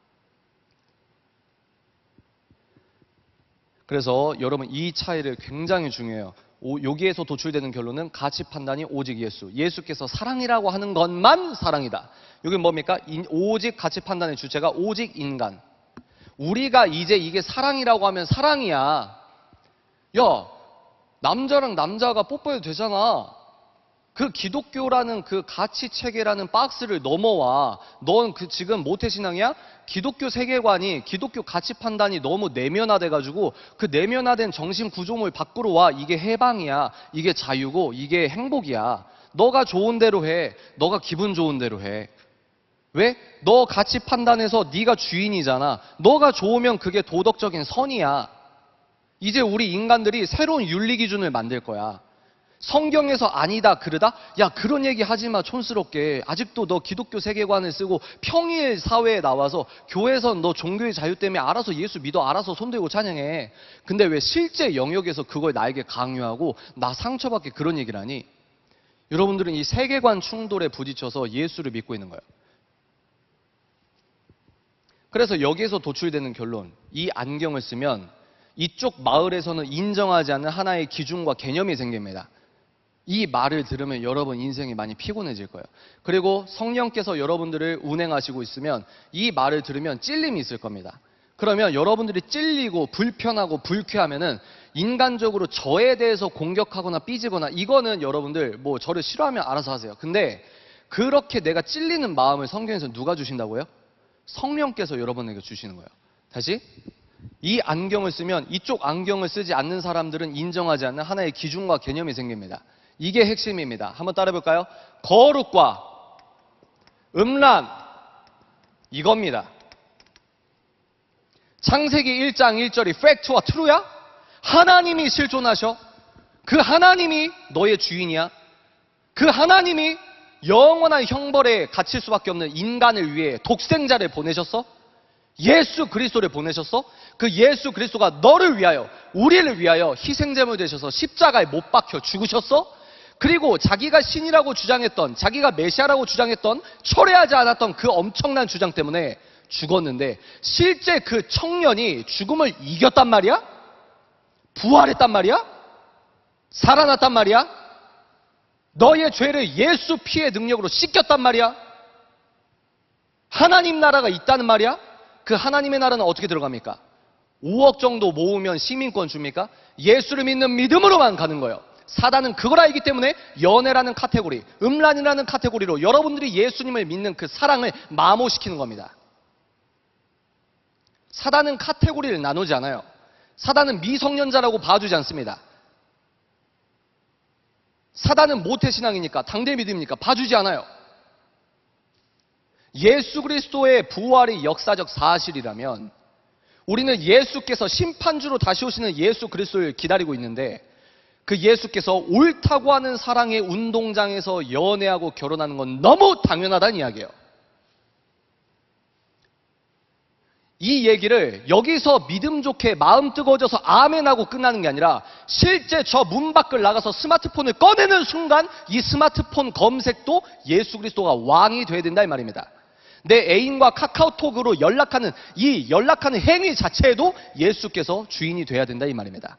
그래서 여러분 이 차이를 굉장히 중요해요. 여기에서 도출되는 결론은 가치 판단이 오직 예수. 예수께서 사랑이라고 하는 것만 사랑이다. 여기 뭡니까? 오직 가치 판단의 주체가 오직 인간. 우리가 이제 이게 사랑이라고 하면 사랑이야. 야, 남자랑 남자가 뽀뽀해도 되잖아. 그 기독교라는 그 가치 체계라는 박스를 넘어와. 넌 지금 모태신앙이야? 기독교 세계관이, 기독교 가치 판단이 너무 내면화돼가지고 그 내면화된 정신 구조물 밖으로 와. 이게 해방이야. 이게 자유고 이게 행복이야. 너가 좋은 대로 해. 너가 기분 좋은 대로 해. 왜? 너 가치 판단에서 네가 주인이잖아. 너가 좋으면 그게 도덕적인 선이야. 이제 우리 인간들이 새로운 윤리 기준을 만들 거야. 성경에서 아니다 그러다? 야, 그런 얘기 하지 마. 촌스럽게. 아직도 너 기독교 세계관을 쓰고 평일 사회에 나와서 교회에선 너 종교의 자유 때문에 알아서 예수 믿어, 알아서 손들고 찬양해. 근데 왜 실제 영역에서 그걸 나에게 강요하고 나 상처받게 그런 얘기를 하니? 여러분들은 이 세계관 충돌에 부딪혀서 예수를 믿고 있는 거예요. 그래서 여기에서 도출되는 결론, 이 안경을 쓰면 이쪽 마을에서는 인정하지 않는 하나의 기준과 개념이 생깁니다. 이 말을 들으면 여러분 인생이 많이 피곤해질 거예요. 그리고 성령께서 여러분들을 운행하시고 있으면 이 말을 들으면 찔림이 있을 겁니다. 그러면 여러분들이 찔리고 불편하고 불쾌하면은 인간적으로 저에 대해서 공격하거나 삐지거나 이거는 여러분들 뭐 저를 싫어하면 알아서 하세요. 근데 그렇게 내가 찔리는 마음을 성경에서 누가 주신다고요? 성령께서 여러분에게 주시는 거예요. 다시, 이 안경을 쓰면 이쪽 안경을 쓰지 않는 사람들은 인정하지 않는 하나의 기준과 개념이 생깁니다. 이게 핵심입니다. 한번 따라해 볼까요? 거룩과 음란, 이겁니다. 창세기 1장 1절이 팩트와 트루야? 하나님이 실존하셔? 그 하나님이 너의 주인이야? 그 하나님이 영원한 형벌에 갇힐 수밖에 없는 인간을 위해 독생자를 보내셨어? 예수 그리스도를 보내셨어? 그 예수 그리스도가 너를 위하여, 우리를 위하여 희생제물 되셔서 십자가에 못 박혀 죽으셨어? 그리고 자기가 신이라고 주장했던, 자기가 메시아라고 주장했던, 철회하지 않았던 그 엄청난 주장 때문에 죽었는데, 실제 그 청년이 죽음을 이겼단 말이야? 부활했단 말이야? 살아났단 말이야? 너의 죄를 예수 피의 능력으로 씻겼단 말이야? 하나님 나라가 있다는 말이야? 그 하나님의 나라는 어떻게 들어갑니까? 5억 정도 모으면 시민권 줍니까? 예수를 믿는 믿음으로만 가는 거예요. 사단은 그걸 알기 때문에 연애라는 카테고리, 음란이라는 카테고리로 여러분들이 예수님을 믿는 그 사랑을 마모시키는 겁니다. 사단은 카테고리를 나누지 않아요. 사단은 미성년자라고 봐주지 않습니다. 사단은 모태신앙이니까, 당대믿음이니까 봐주지 않아요. 예수 그리스도의 부활이 역사적 사실이라면 우리는 예수께서 심판주로 다시 오시는 예수 그리스도를 기다리고 있는데, 그 예수께서 옳다고 하는 사랑의 운동장에서 연애하고 결혼하는 건 너무 당연하다는 이야기예요. 이 얘기를 여기서 믿음 좋게 마음 뜨거워져서 아멘하고 끝나는 게 아니라, 실제 저 문 밖을 나가서 스마트폰을 꺼내는 순간 이 스마트폰 검색도 예수 그리스도가 왕이 돼야 된다 이 말입니다. 내 애인과 카카오톡으로 연락하는 이 연락하는 행위 자체에도 예수께서 주인이 돼야 된다 이 말입니다.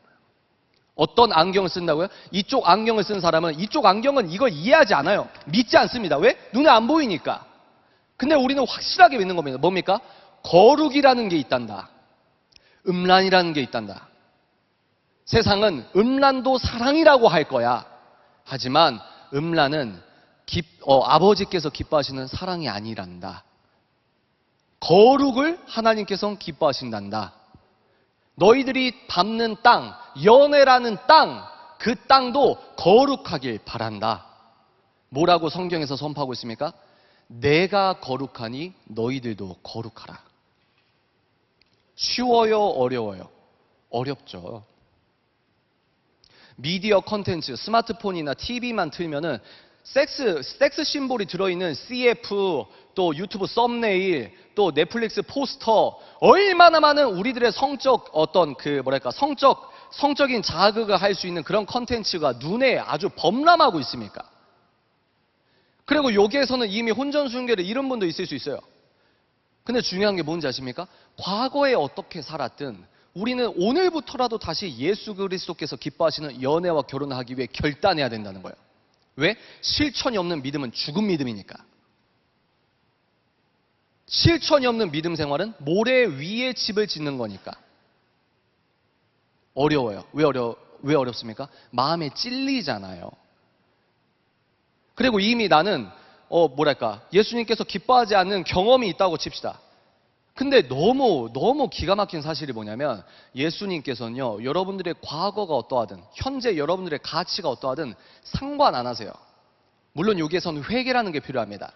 어떤 안경을 쓴다고요? 이쪽 안경을 쓴 사람은 이쪽 안경은 이걸 이해하지 않아요. 믿지 않습니다. 왜? 눈에 안 보이니까. 근데 우리는 확실하게 믿는 겁니다. 뭡니까? 거룩이라는 게 있단다. 음란이라는 게 있단다. 세상은 음란도 사랑이라고 할 거야. 하지만 음란은 아버지께서 기뻐하시는 사랑이 아니란다. 거룩을 하나님께서 기뻐하신단다. 너희들이 밟는 땅, 연애라는 땅, 그 땅도 거룩하길 바란다. 뭐라고 성경에서 선포하고 있습니까? 내가 거룩하니 너희들도 거룩하라. 쉬워요? 어려워요? 어렵죠. 미디어 컨텐츠, 스마트폰이나 TV만 틀면은 섹스 심볼이 들어있는 CF, 또 유튜브 썸네일, 또 넷플릭스 포스터, 얼마나 많은 우리들의 성적 성적인 자극을 할 수 있는 그런 컨텐츠가 눈에 아주 범람하고 있습니까? 그리고 여기에서는 이미 혼전순결을 잃은 분도 있을 수 있어요. 근데 중요한 게 뭔지 아십니까? 과거에 어떻게 살았든 우리는 오늘부터라도 다시 예수 그리스도께서 기뻐하시는 연애와 결혼을 하기 위해 결단해야 된다는 거예요. 왜? 실천이 없는 믿음은 죽은 믿음이니까. 실천이 없는 믿음 생활은 모래 위에 집을 짓는 거니까. 어려워요. 왜 어렵습니까? 마음에 찔리잖아요. 그리고 이미 나는 예수님께서 기뻐하지 않는 경험이 있다고 칩시다. 근데 너무 기가 막힌 사실이 뭐냐면, 예수님께서는요, 여러분들의 과거가 어떠하든 현재 여러분들의 가치가 어떠하든 상관 안 하세요. 물론 여기에서는 회개라는 게 필요합니다.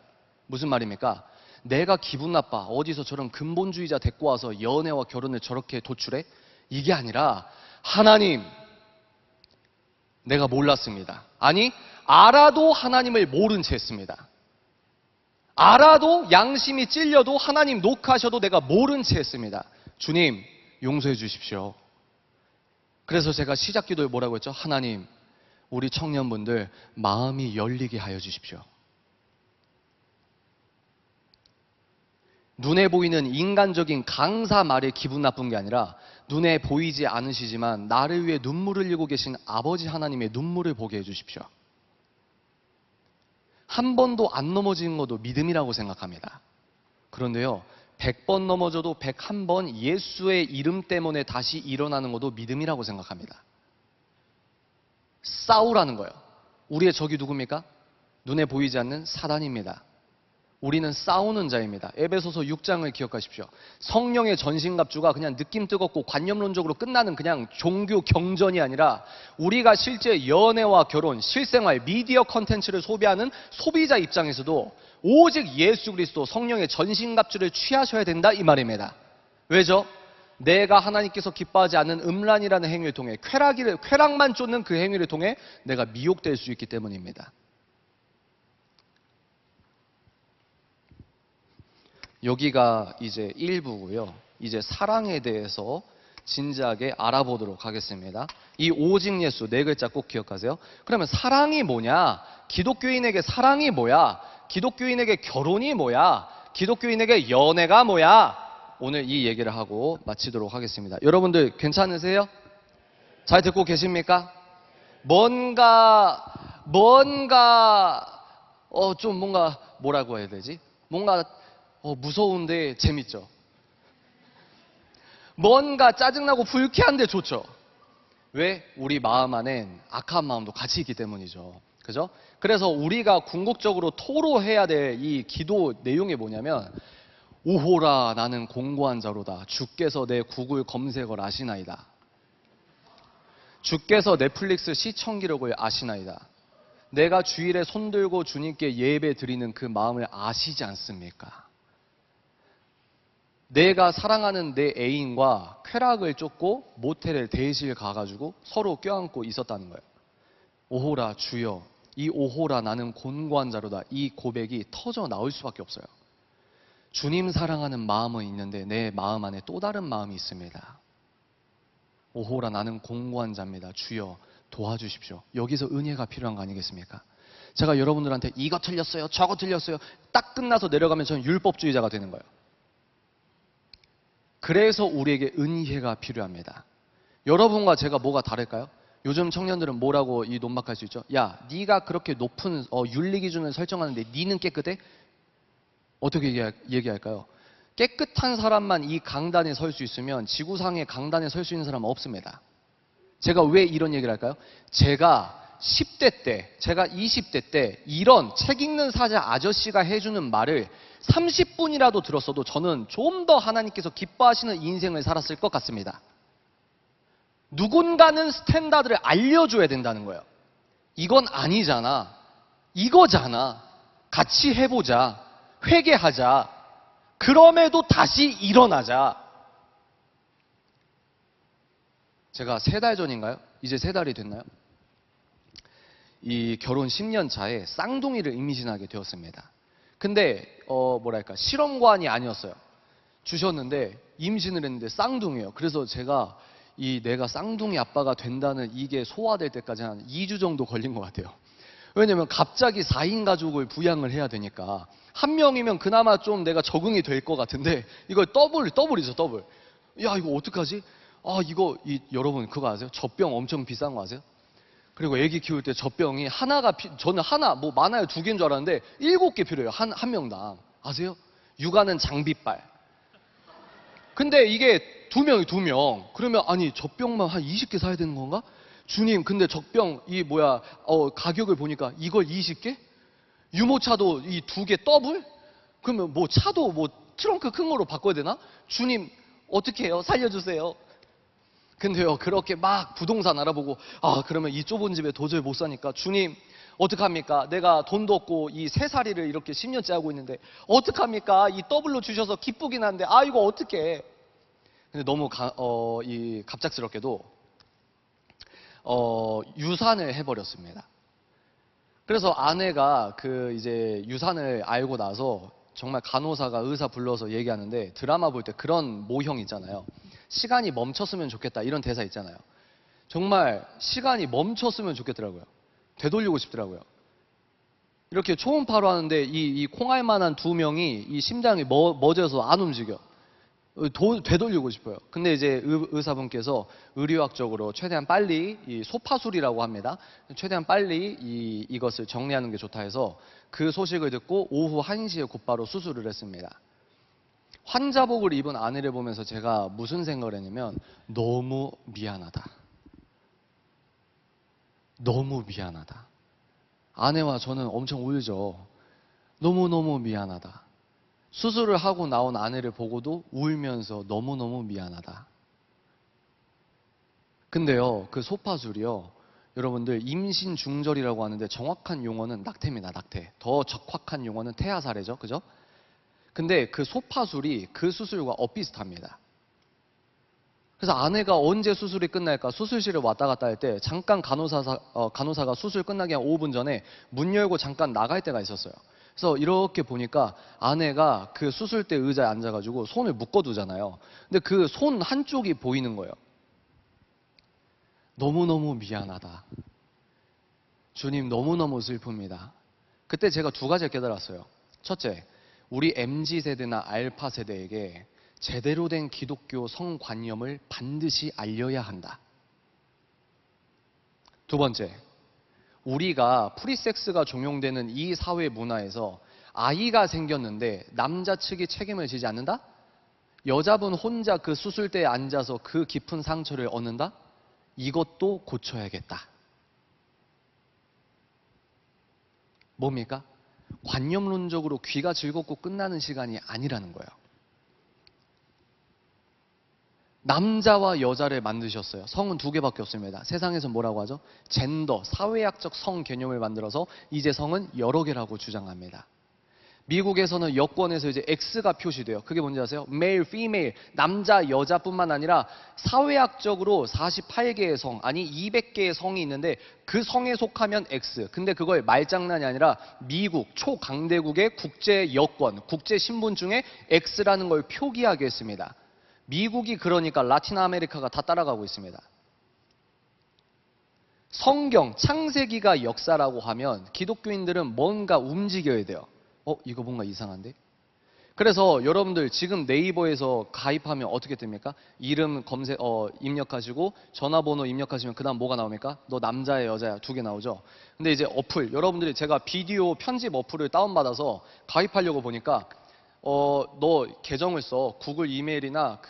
무슨 말입니까? 내가 기분 나빠, 어디서 저런 근본주의자 데리고 와서 연애와 결혼을 저렇게 도출해? 이게 아니라, 하나님, 내가 몰랐습니다. 아니, 알아도 하나님을 모른 채 했습니다. 알아도 양심이 찔려도 하나님 녹화하셔도 내가 모른 채 했습니다. 주님, 용서해 주십시오. 그래서 제가 시작 기도에 뭐라고 했죠? 하나님, 우리 청년분들 마음이 열리게 하여 주십시오. 눈에 보이는 인간적인 강사 말에 기분 나쁜 게 아니라, 눈에 보이지 않으시지만 나를 위해 눈물을 흘리고 계신 아버지 하나님의 눈물을 보게 해주십시오. 한 번도 안 넘어지는 것도 믿음이라고 생각합니다. 그런데요, 100번 넘어져도 101번 예수의 이름 때문에 다시 일어나는 것도 믿음이라고 생각합니다. 싸우라는 거예요. 우리의 적이 누굽니까? 눈에 보이지 않는 사단입니다. 우리는 싸우는 자입니다. 에베소서 6장을 기억하십시오. 성령의 전신갑주가 그냥 느낌 뜨겁고 관념론적으로 끝나는 그냥 종교 경전이 아니라, 우리가 실제 연애와 결혼, 실생활, 미디어 컨텐츠를 소비하는 소비자 입장에서도 오직 예수 그리스도 성령의 전신갑주를 취하셔야 된다 이 말입니다. 왜죠? 내가 하나님께서 기뻐하지 않는 음란이라는 행위를 통해 쾌락만 쫓는 그 행위를 통해 내가 미혹될 수 있기 때문입니다. 여기가 이제 1부고요. 이제 사랑에 대해서 진지하게 알아보도록 하겠습니다. 이 오직 예수 네 글자 꼭 기억하세요. 그러면 사랑이 뭐냐? 기독교인에게 사랑이 뭐야? 기독교인에게 결혼이 뭐야? 기독교인에게 연애가 뭐야? 오늘 이 얘기를 하고 마치도록 하겠습니다. 여러분들 괜찮으세요? 잘 듣고 계십니까? 뭔가 좀 뭔가 뭐라고 해야 되지? 뭔가 무서운데 재밌죠? 뭔가 짜증나고 불쾌한데 좋죠? 왜? 우리 마음 안엔 악한 마음도 같이 있기 때문이죠. 그죠? 그래서 우리가 궁극적으로 토로해야 될 이 기도 내용이 뭐냐면, 오호라 나는 공고한 자로다. 주께서 내 구글 검색어를 아시나이다. 주께서 넷플릭스 시청 기록을 아시나이다. 내가 주일에 손들고 주님께 예배 드리는 그 마음을 아시지 않습니까? 내가 사랑하는 내 애인과 쾌락을 쫓고 모텔에 대실 가가지고 서로 껴안고 있었다는 거예요. 오호라 주여, 이 오호라 나는 곤고한 자로다. 이 고백이 터져 나올 수밖에 없어요. 주님 사랑하는 마음은 있는데 내 마음 안에 또 다른 마음이 있습니다. 오호라 나는 공고한 자입니다. 주여 도와주십시오. 여기서 은혜가 필요한 거 아니겠습니까? 제가 여러분들한테 이거 틀렸어요, 저거 틀렸어요 딱 끝나서 내려가면 저는 율법주의자가 되는 거예요. 그래서 우리에게 은혜가 필요합니다. 여러분과 제가 뭐가 다를까요? 요즘 청년들은 뭐라고 이 논박할 수 있죠? 야, 네가 그렇게 높은 윤리 기준을 설정하는데 네는 깨끗해? 어떻게 얘기할까요? 깨끗한 사람만 이 강단에 설 수 있으면 지구상의 강단에 설 수 있는 사람은 없습니다. 제가 왜 이런 얘기를 할까요? 제가 10대 때, 제가 20대 때 이런 책 읽는 사자 아저씨가 해주는 말을 30분이라도 들었어도 저는 좀 더 하나님께서 기뻐하시는 인생을 살았을 것 같습니다. 누군가는 스탠다드를 알려줘야 된다는 거예요. 이건 아니잖아. 이거잖아. 같이 해보자. 회개하자. 그럼에도 다시 일어나자. 제가 3달 전인가요? 이제 3달이 됐나요? 이 결혼 10년 차에 쌍둥이를 임신하게 되었습니다. 근데 실험관이 아니었어요. 주셨는데 임신을 했는데 쌍둥이에요. 그래서 제가 내가 쌍둥이 아빠가 된다는 이게 소화될 때까지 한 2주 정도 걸린 것 같아요. 왜냐면 갑자기 4인 가족을 부양을 해야 되니까 한 명이면 그나마 좀 내가 적응이 될 것 같은데 이걸 더블이죠, 더블. 야, 이거 어떡하지? 여러분 그거 아세요? 젖병 엄청 비싼 거 아세요? 그리고 애기 키울 때 젖병이 저는 하나, 많아야 2개인 줄 알았는데 7개 필요해요. 한 명당. 아세요? 육아는 장비빨. 근데 이게 2명. 그러면 젖병만 한 20개 사야 되는 건가? 주님, 근데 젖병, 가격을 보니까 이걸 20개? 유모차도 이 2개 더블? 그러면 차도 트렁크 큰 거로 바꿔야 되나? 주님, 어떻게 해요? 살려주세요. 근데요, 그렇게 막 부동산 알아보고, 그러면 이 좁은 집에 도저히 못 사니까, 주님, 어떡합니까? 내가 돈도 없고 이 3살이를 이렇게 10년째 하고 있는데, 어떡합니까? 이 더블로 주셔서 기쁘긴 한데, 이거 어떡해. 근데 너무 갑작스럽게도, 유산을 해버렸습니다. 그래서 아내가 이제 유산을 알고 나서 정말 간호사가 의사 불러서 얘기하는데 드라마 볼 때 그런 모형 있잖아요. 시간이 멈췄으면 좋겠다 이런 대사 있잖아요. 정말 시간이 멈췄으면 좋겠더라고요. 되돌리고 싶더라고요. 이렇게 초음파로 하는데 이 콩알만한 2명이 이 심장이 멎어서 안 움직여. 되돌리고 싶어요. 근데 이제 의사분께서 의료학적으로 최대한 빨리 이 소파술이라고 합니다. 최대한 빨리 이것을 정리하는 게 좋다 해서 그 소식을 듣고 오후 1시에 곧바로 수술을 했습니다. 환자복을 입은 아내를 보면서 제가 무슨 생각을 했냐면 너무 미안하다. 너무 미안하다. 아내와 저는 엄청 울죠. 너무너무 미안하다. 수술을 하고 나온 아내를 보고도 울면서 너무너무 미안하다. 근데요, 그 소파술이요, 여러분들 임신 중절이라고 하는데 정확한 용어는 낙태입니다, 낙태. 더 적확한 용어는 태아사례죠, 그죠? 근데 그 소파술이 그 수술과 엇비슷합니다. 그래서 아내가 언제 수술이 끝날까 수술실을 왔다 갔다 할 때 잠깐 간호사가 수술 끝나기 한 5분 전에 문 열고 잠깐 나갈 때가 있었어요. 그래서 이렇게 보니까 아내가 그 수술대 의자에 앉아가지고 손을 묶어두잖아요. 근데 그 손 한쪽이 보이는 거예요. 너무너무 미안하다. 주님 너무너무 슬픕니다. 그때 제가 두 가지를 깨달았어요. 첫째, 우리 MZ세대나 알파세대에게 제대로 된 기독교 성관념을 반드시 알려야 한다. 두 번째, 우리가 프리섹스가 종용되는 이 사회 문화에서 아이가 생겼는데 남자 측이 책임을 지지 않는다? 여자분 혼자 그 수술대에 앉아서 그 깊은 상처를 얻는다? 이것도 고쳐야겠다. 뭡니까? 관념론적으로 귀가 즐겁고 끝나는 시간이 아니라는 거예요. 남자와 여자를 만드셨어요. 성은 두 개밖에 없습니다. 세상에서 뭐라고 하죠? 젠더, 사회학적 성 개념을 만들어서 이제 성은 여러 개라고 주장합니다. 미국에서는 여권에서 이제 X가 표시돼요. 그게 뭔지 아세요? male, female, 남자, 여자뿐만 아니라 사회학적으로 48개의 성, 아니 200개의 성이 있는데 그 성에 속하면 X. 근데 그걸 말장난이 아니라 미국 초강대국의 국제 여권, 국제 신분증에 X라는 걸 표기하게 했습니다. 미국이 그러니까 라틴 아메리카가 다 따라가고 있습니다. 성경, 창세기가 역사라고 하면 기독교인들은 뭔가 움직여야 돼요. 이거 뭔가 이상한데? 그래서 여러분들 지금 네이버에서 가입하면 어떻게 됩니까? 이름 입력하시고 전화번호 입력하시면 그 다음 뭐가 나옵니까? 너 남자야 여자야 두 개 나오죠? 근데 이제 어플, 여러분들이 제가 비디오 편집 어플을 다운받아서 가입하려고 보니까 너 계정을 써. 구글 이메일이나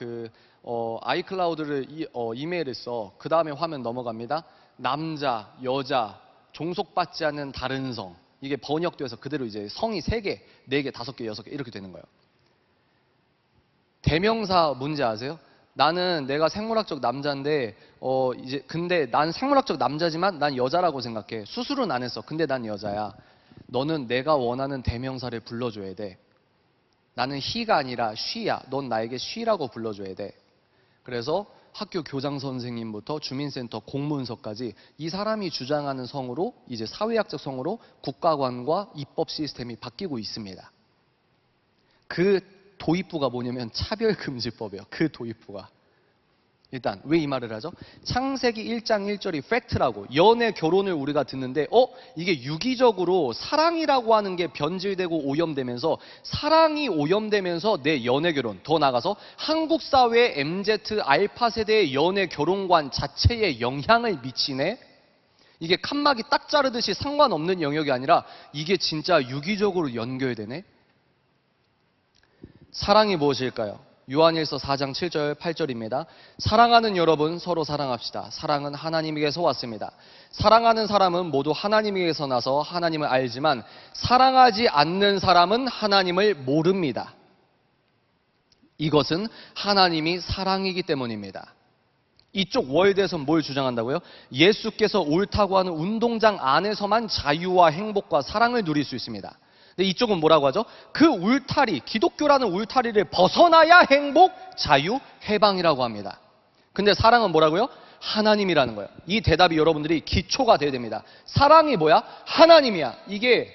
아이클라우드를 이메일을 써. 그 다음에 화면 넘어갑니다. 남자, 여자, 종속받지 않는 다른 성. 이게 번역돼서 그대로 이제 성이 3개, 4개, 5개, 6개 이렇게 되는 거예요. 대명사 문제 아세요? 나는 내가 생물학적 남자인데 근데 난 생물학적 남자지만 난 여자라고 생각해. 수술은 안 했어. 근데 난 여자야. 너는 내가 원하는 대명사를 불러줘야 돼. 나는 he가 아니라 she야. 넌 나에게 she라고 불러줘야 돼. 그래서 학교 교장 선생님부터 주민센터 공문서까지 이 사람이 주장하는 성으로 이제 사회학적 성으로 국가관과 입법 시스템이 바뀌고 있습니다. 그 도입부가 뭐냐면 차별금지법이에요. 그 도입부가. 일단 왜 이 말을 하죠? 창세기 1장 1절이 팩트라고, 연애 결혼을 우리가 듣는데 이게 유기적으로 사랑이라고 하는 게 변질되고 오염되면서, 사랑이 오염되면서 내 연애 결혼, 더 나아가서 한국 사회의 MZ 알파 세대의 연애 결혼관 자체에 영향을 미치네. 이게 칸막이 딱 자르듯이 상관없는 영역이 아니라 이게 진짜 유기적으로 연결되네. 사랑이 무엇일까요? 요한일서 4장 7절 8절입니다. 사랑하는 여러분, 서로 사랑합시다. 사랑은 하나님에게서 왔습니다. 사랑하는 사람은 모두 하나님에게서 나서 하나님을 알지만 사랑하지 않는 사람은 하나님을 모릅니다. 이것은 하나님이 사랑이기 때문입니다. 이쪽 월드에서는 뭘 주장한다고요? 예수께서 옳다고 하는 운동장 안에서만 자유와 행복과 사랑을 누릴 수 있습니다. 근데 이쪽은 뭐라고 하죠? 그 울타리, 기독교라는 울타리를 벗어나야 행복, 자유, 해방이라고 합니다. 근데 사랑은 뭐라고요? 하나님이라는 거예요. 이 대답이 여러분들이 기초가 돼야 됩니다. 사랑이 뭐야? 하나님이야. 이게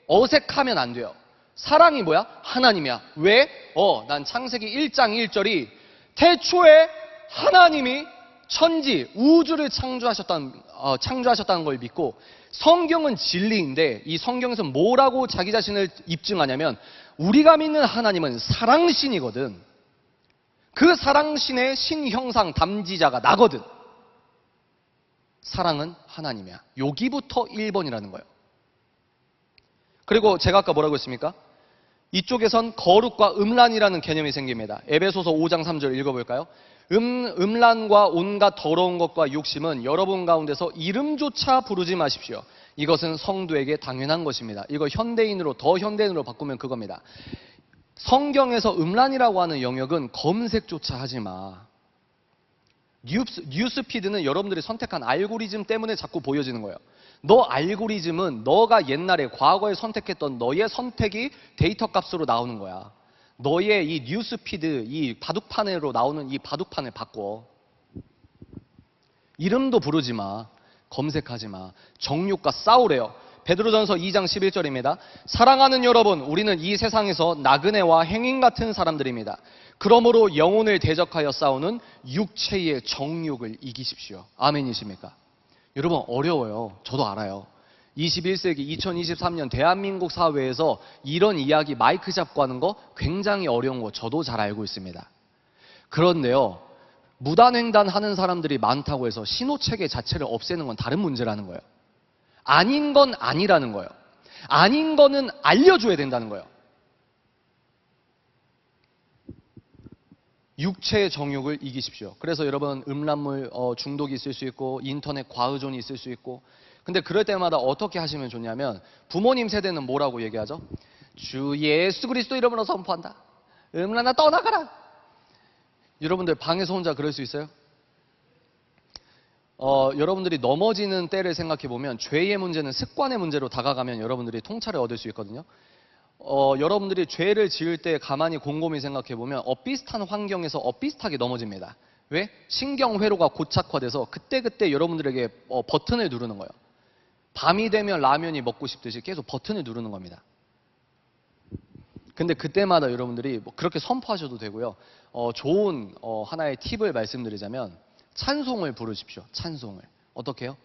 어색하면 안 돼요. 사랑이 뭐야? 하나님이야. 왜? 난 창세기 1장 1절이 태초에 하나님이 천지, 우주를 창조하셨다는 걸 믿고, 성경은 진리인데 이 성경에서 뭐라고 자기 자신을 입증하냐면 우리가 믿는 하나님은 사랑신이거든. 그 사랑신의 신형상 담지자가 나거든. 사랑은 하나님이야. 여기부터 1번이라는 거예요. 그리고 제가 아까 뭐라고 했습니까? 이쪽에선 거룩과 음란이라는 개념이 생깁니다. 에베소서 5장 3절 읽어볼까요? 음란과 온갖 더러운 것과 욕심은 여러분 가운데서 이름조차 부르지 마십시오. 이것은 성도에게 당연한 것입니다. 이거 더 현대인으로 바꾸면 그겁니다. 성경에서 음란이라고 하는 영역은 검색조차 하지 마. 뉴스피드는 여러분들이 선택한 알고리즘 때문에 자꾸 보여지는 거예요. 너 알고리즘은 너가 옛날에 과거에 선택했던 너의 선택이 데이터 값으로 나오는 거야. 너의 이 뉴스피드, 이 바둑판으로 나오는 이 바둑판을 바꿔. 이름도 부르지 마. 검색하지 마. 정욕과 싸우래요. 베드로전서 2장 11절입니다. 사랑하는 여러분, 우리는 이 세상에서 나그네와 행인 같은 사람들입니다. 그러므로 영혼을 대적하여 싸우는 육체의 정욕을 이기십시오. 아멘이십니까? 여러분, 어려워요. 저도 알아요. 21세기 2023년 대한민국 사회에서 이런 이야기 마이크 잡고 하는 거 굉장히 어려운 거 저도 잘 알고 있습니다. 그런데요, 무단횡단 하는 사람들이 많다고 해서 신호체계 자체를 없애는 건 다른 문제라는 거예요. 아닌 건 아니라는 거예요. 아닌 거는 알려줘야 된다는 거예요. 육체의 정욕을 이기십시오. 그래서 여러분, 음란물 중독이 있을 수 있고 인터넷 과의존이 있을 수 있고, 근데 그럴 때마다 어떻게 하시면 좋냐면, 부모님 세대는 뭐라고 얘기하죠? 주 예수 그리스도 이름으로 선포한다. 음란아 떠나가라. 여러분들 방에서 혼자 그럴 수 있어요? 여러분들이 넘어지는 때를 생각해 보면 죄의 문제는 습관의 문제로 다가가면 여러분들이 통찰을 얻을 수 있거든요. 여러분들이 죄를 지을 때 가만히 곰곰이 생각해 보면 엇비슷한 환경에서 엇비슷하게 넘어집니다. 왜? 신경회로가 고착화돼서 그때그때 여러분들에게 버튼을 누르는 거예요. 밤이 되면 라면이 먹고 싶듯이 계속 버튼을 누르는 겁니다. 근데 그때마다 여러분들이 뭐 그렇게 선포하셔도 되고요. 좋은 하나의 팁을 말씀드리자면 찬송을 부르십시오. 찬송을. 어떻게 해요?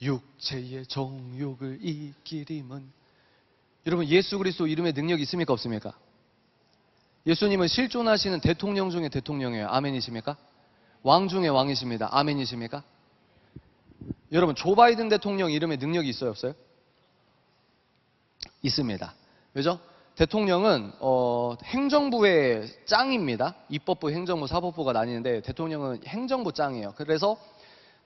육체의 정욕을 이기림은. 여러분, 예수 그리스도 이름에 능력이 있습니까? 없습니까? 예수님은 실존하시는 대통령 중에 대통령이에요. 아멘이십니까? 왕 중에 왕이십니다. 아멘이십니까? 여러분, 조 바이든 대통령 이름에 능력이 있어요? 없어요? 있습니다. 왜죠? 대통령은 행정부의 짱입니다. 입법부, 행정부, 사법부가 나뉘는데 대통령은 행정부 짱이에요. 그래서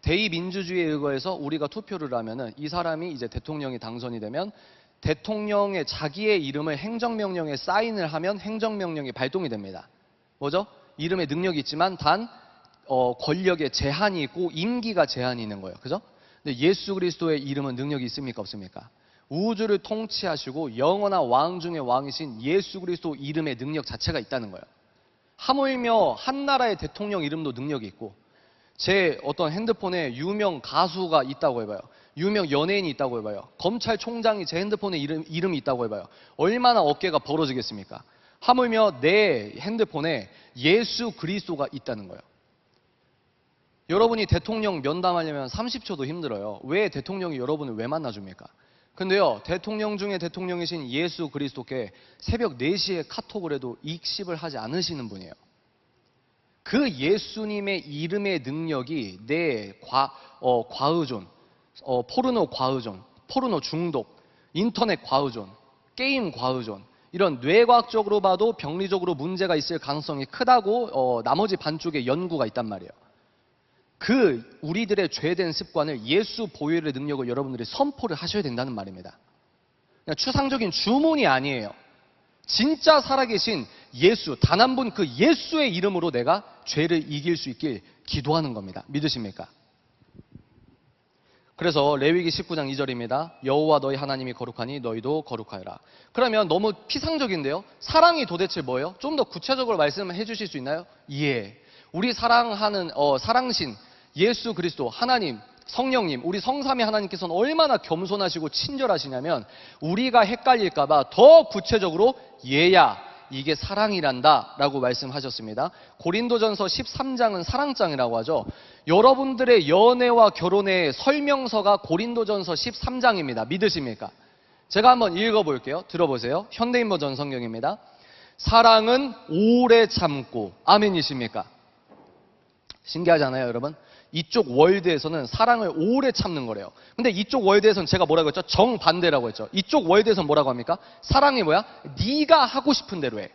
대의민주주의에 의거해서 우리가 투표를 하면은 이 사람이 이제 대통령이 당선이 되면 대통령의 자기의 이름을 행정명령에 사인을 하면 행정명령이 발동이 됩니다. 뭐죠? 이름에 능력이 있지만 단 권력에 제한이 있고 임기가 제한이 있는 거예요. 그죠? 근데 예수 그리스도의 이름은 능력이 있습니까? 없습니까? 우주를 통치하시고 영원한 왕 중의 왕이신 예수 그리스도 이름의 능력 자체가 있다는 거예요. 하물며 한 나라의 대통령 이름도 능력이 있고, 제 어떤 핸드폰에 유명 가수가 있다고 해봐요. 유명 연예인이 있다고 해봐요. 검찰총장이 제 핸드폰에 이름이 있다고 해봐요. 얼마나 어깨가 벌어지겠습니까? 하물며 내 핸드폰에 예수 그리스도가 있다는 거예요. 여러분이 대통령 면담하려면 30초도 힘들어요. 왜 대통령이 여러분을 왜 만나줍니까? 근데요, 대통령 중에 대통령이신 예수 그리스도께 새벽 4시에 카톡을 해도 익십을 하지 않으시는 분이에요. 그 예수님의 이름의 능력이 내 과의존, 포르노 과의존, 포르노 중독, 인터넷 과의존, 게임 과의존, 이런 뇌과학적으로 봐도 병리적으로 문제가 있을 가능성이 크다고 나머지 반쪽의 연구가 있단 말이에요. 그 우리들의 죄된 습관을 예수 보혈의 능력을 여러분들이 선포를 하셔야 된다는 말입니다. 그냥 추상적인 주문이 아니에요. 진짜 살아계신 예수, 단 한 분 그 예수의 이름으로 내가 죄를 이길 수 있길 기도하는 겁니다. 믿으십니까? 그래서 레위기 19장 2절입니다. 여호와 너희 하나님이 거룩하니 너희도 거룩하여라. 그러면 너무 피상적인데요. 사랑이 도대체 뭐예요? 좀 더 구체적으로 말씀해 주실 수 있나요? 예. 우리 사랑하는 사랑신 예수 그리스도 하나님, 성령님, 우리 성삼위 하나님께서는 얼마나 겸손하시고 친절하시냐면 우리가 헷갈릴까봐 더 구체적으로 얘야 이게 사랑이란다 라고 말씀하셨습니다. 고린도전서 13장은 사랑장이라고 하죠. 여러분들의 연애와 결혼의 설명서가 고린도전서 13장입니다. 믿으십니까? 제가 한번 읽어볼게요. 들어보세요. 현대인 버전 성경입니다. 사랑은 오래 참고. 아멘이십니까? 신기하잖아요, 여러분? 이쪽 월드에서는 사랑을 오래 참는 거래요. 근데 이쪽 월드에서는 제가 뭐라고 했죠? 정반대라고 했죠. 이쪽 월드에서는 뭐라고 합니까? 사랑이 뭐야? 네가 하고 싶은 대로 해.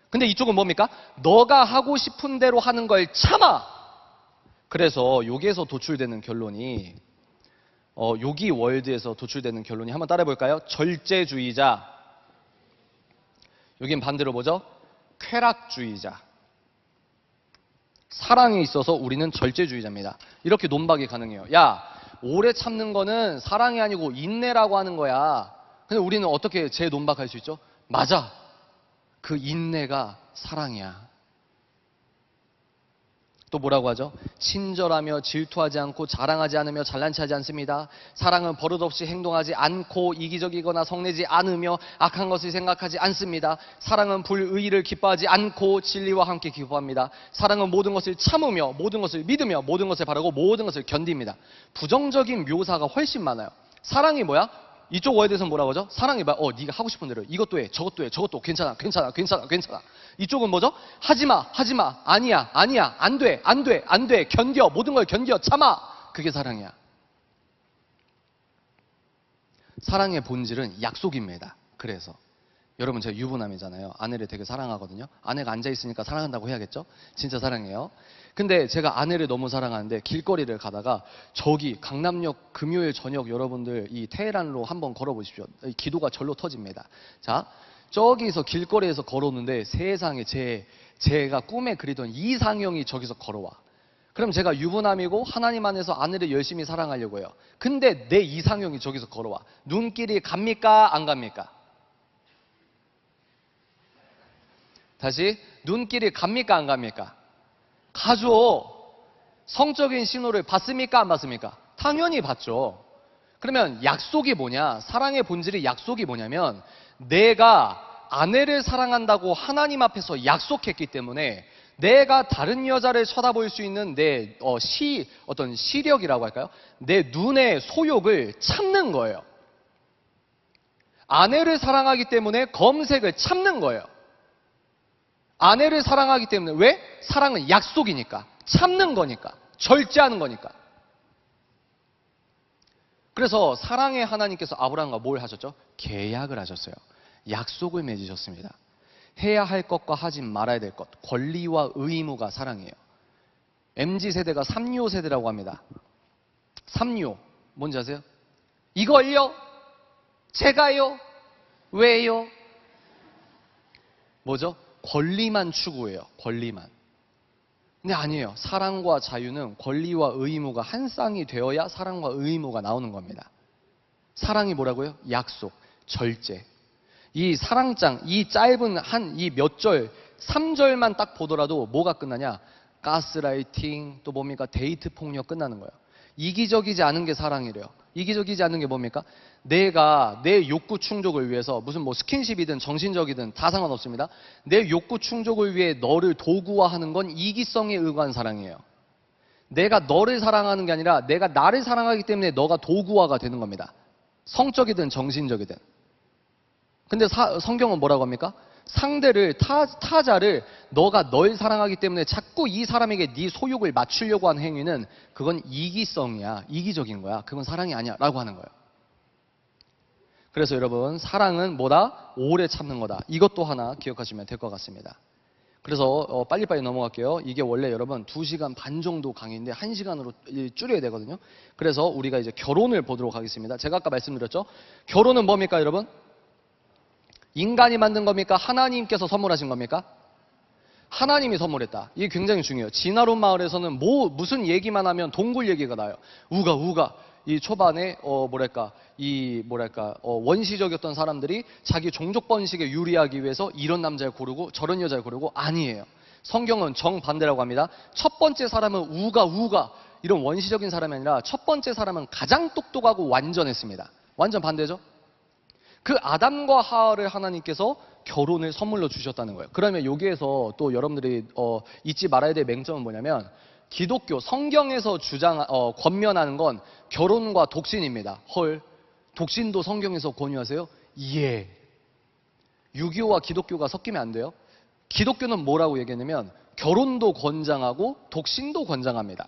근데 이쪽은 뭡니까? 너가 하고 싶은 대로 하는 걸 참아. 그래서 여기에서 도출되는 결론이 여기 월드에서 도출되는 결론이 한번 따라해볼까요? 절제주의자. 여긴 반대로 뭐죠? 쾌락주의자. 사랑에 있어서 우리는 절제주의자입니다. 이렇게 논박이 가능해요. 야, 오래 참는 거는 사랑이 아니고 인내라고 하는 거야. 근데 우리는 어떻게 재논박할 수 있죠? 맞아. 그 인내가 사랑이야. 또 뭐라고 하죠? 친절하며 질투하지 않고 자랑하지 않으며 잘난 체하지 않습니다. 사랑은 버릇없이 행동하지 않고 이기적이거나 성내지 않으며 악한 것을 생각하지 않습니다. 사랑은 불의를 기뻐하지 않고 진리와 함께 기뻐합니다. 사랑은 모든 것을 참으며 모든 것을 믿으며 모든 것을 바라고 모든 것을 견딥니다. 부정적인 묘사가 훨씬 많아요. 사랑이 뭐야? 이쪽 워드에서는 뭐라고 하죠? 사랑이 뭐야? 네가 하고 싶은 대로 이것도 해, 저것도 해, 저것도 괜찮아, 괜찮아, 괜찮아, 괜찮아. 이쪽은 뭐죠? 하지마, 하지마, 아니야, 아니야, 안 돼, 안 돼, 안 돼, 견뎌, 모든 걸 견뎌, 참아. 그게 사랑이야. 사랑의 본질은 약속입니다. 그래서 여러분, 제가 유부남이잖아요. 아내를 되게 사랑하거든요. 아내가 앉아있으니까 사랑한다고 해야겠죠? 진짜 사랑해요. 근데 제가 아내를 너무 사랑하는데 길거리를 가다가 저기 강남역 금요일 저녁 여러분들 이 테헤란로 한번 걸어보십시오. 기도가 절로 터집니다. 자, 저기서 길거리에서 걸어오는데 세상에 제가 꿈에 그리던 이상형이 저기서 걸어와. 그럼 제가 유부남이고 하나님 안에서 아내를 열심히 사랑하려고 해요. 근데 내 이상형이 저기서 걸어와. 눈길이 갑니까? 안 갑니까? 다시, 눈길이 갑니까? 안 갑니까? 가죠. 성적인 신호를 받습니까? 안 받습니까? 당연히 받죠. 그러면 약속이 뭐냐? 사랑의 본질이 약속이 뭐냐면, 내가 아내를 사랑한다고 하나님 앞에서 약속했기 때문에 내가 다른 여자를 쳐다볼 수 있는 내 어떤 시력이라고 할까요? 내 눈의 소욕을 참는 거예요. 아내를 사랑하기 때문에 검색을 참는 거예요. 아내를 사랑하기 때문에. 왜? 사랑은 약속이니까, 참는 거니까, 절제하는 거니까. 그래서 사랑의 하나님께서 아브라함과 뭘 하셨죠? 계약을 하셨어요. 약속을 맺으셨습니다. 해야 할 것과 하지 말아야 될 것, 권리와 의무가 사랑이에요. MZ세대가 삼요 세대라고 합니다. 삼요 뭔지 아세요? 이걸요? 제가요? 왜요? 뭐죠? 권리만 추구해요. 권리만. 근데 아니에요. 사랑과 자유는 권리와 의무가 한 쌍이 되어야 사랑과 의무가 나오는 겁니다. 사랑이 뭐라고요? 약속, 절제. 이 사랑장, 이 짧은 이 몇 절, 3절만 딱 보더라도 뭐가 끝나냐? 가스라이팅, 또 뭡니까? 데이트 폭력 끝나는 거예요. 이기적이지 않은 게 사랑이래요. 이기적이지 않은 게 뭡니까? 내가 내 욕구 충족을 위해서 무슨 스킨십이든 정신적이든 다 상관없습니다. 내 욕구 충족을 위해 너를 도구화하는 건 이기성에 의거한 사랑이에요. 내가 너를 사랑하는 게 아니라 내가 나를 사랑하기 때문에 너가 도구화가 되는 겁니다. 성적이든 정신적이든. 근데 성경은 뭐라고 합니까? 상대를, 타자를 너가 널 사랑하기 때문에 자꾸 이 사람에게 네 소욕을 맞추려고 하는 행위는 그건 이기성이야. 이기적인 거야. 그건 사랑이 아니야. 라고 하는 거예요. 그래서 여러분, 사랑은 뭐다? 오래 참는 거다. 이것도 하나 기억하시면 될 것 같습니다. 그래서 빨리빨리 넘어갈게요. 이게 원래 여러분 2시간 반 정도 강의인데 1시간으로 줄여야 되거든요. 그래서 우리가 이제 결혼을 보도록 하겠습니다. 제가 아까 말씀드렸죠? 결혼은 뭡니까 여러분? 인간이 만든 겁니까? 하나님께서 선물하신 겁니까? 하나님이 선물했다. 이게 굉장히 중요해요. 진화론 마을에서는 무슨 얘기만 하면 동굴 얘기가 나요. 우가. 이 초반에 원시적이었던 사람들이 자기 종족 번식에 유리하기 위해서 이런 남자를 고르고 저런 여자를 고르고, 아니에요. 성경은 정반대라고 합니다. 첫 번째 사람은 우가 이런 원시적인 사람이 아니라 첫 번째 사람은 가장 똑똑하고 완전했습니다. 완전 반대죠. 그 아담과 하와를 하나님께서 결혼을 선물로 주셨다는 거예요. 그러면 여기에서 또 여러분들이 잊지 말아야 될 맹점은 뭐냐면, 기독교 성경에서 권면하는 건 결혼과 독신입니다. 헐, 독신도 성경에서 권유하세요? 예. 유교와 기독교가 섞이면 안 돼요. 기독교는 뭐라고 얘기했냐면 결혼도 권장하고 독신도 권장합니다.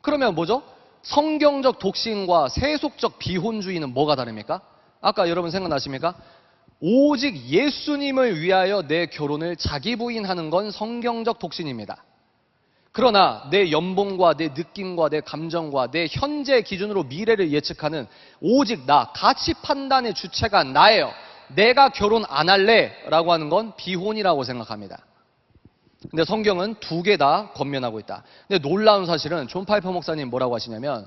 그러면 뭐죠? 성경적 독신과 세속적 비혼주의는 뭐가 다릅니까? 아까 여러분 생각나십니까? 오직 예수님을 위하여 내 결혼을 자기 부인하는 건 성경적 독신입니다. 그러나 내 연봉과 내 느낌과 내 감정과 내 현재 기준으로 미래를 예측하는 오직 가치 판단의 주체가 나예요. 내가 결혼 안 할래 라고 하는 건 비혼이라고 생각합니다. 근데 성경은 2개 다 권면하고 있다. 근데 놀라운 사실은 존 파이퍼 목사님 뭐라고 하시냐면,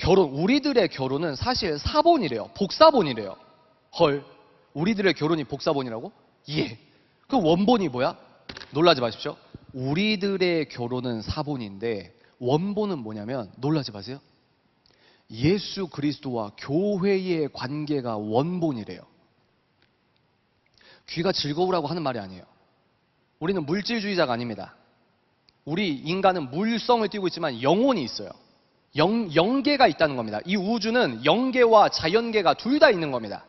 우리들의 결혼은 사실 사본이래요. 복사본이래요. 헐, 우리들의 결혼이 복사본이라고? 예. 그 원본이 뭐야? 놀라지 마십시오. 우리들의 결혼은 사본인데 원본은 뭐냐면, 놀라지 마세요. 예수 그리스도와 교회의 관계가 원본이래요. 귀가 즐거우라고 하는 말이 아니에요. 우리는 물질주의자가 아닙니다. 우리 인간은 물성을 띠고 있지만 영혼이 있어요. 영계가 있다는 겁니다. 이 우주는 영계와 자연계가 둘 다 있는 겁니다.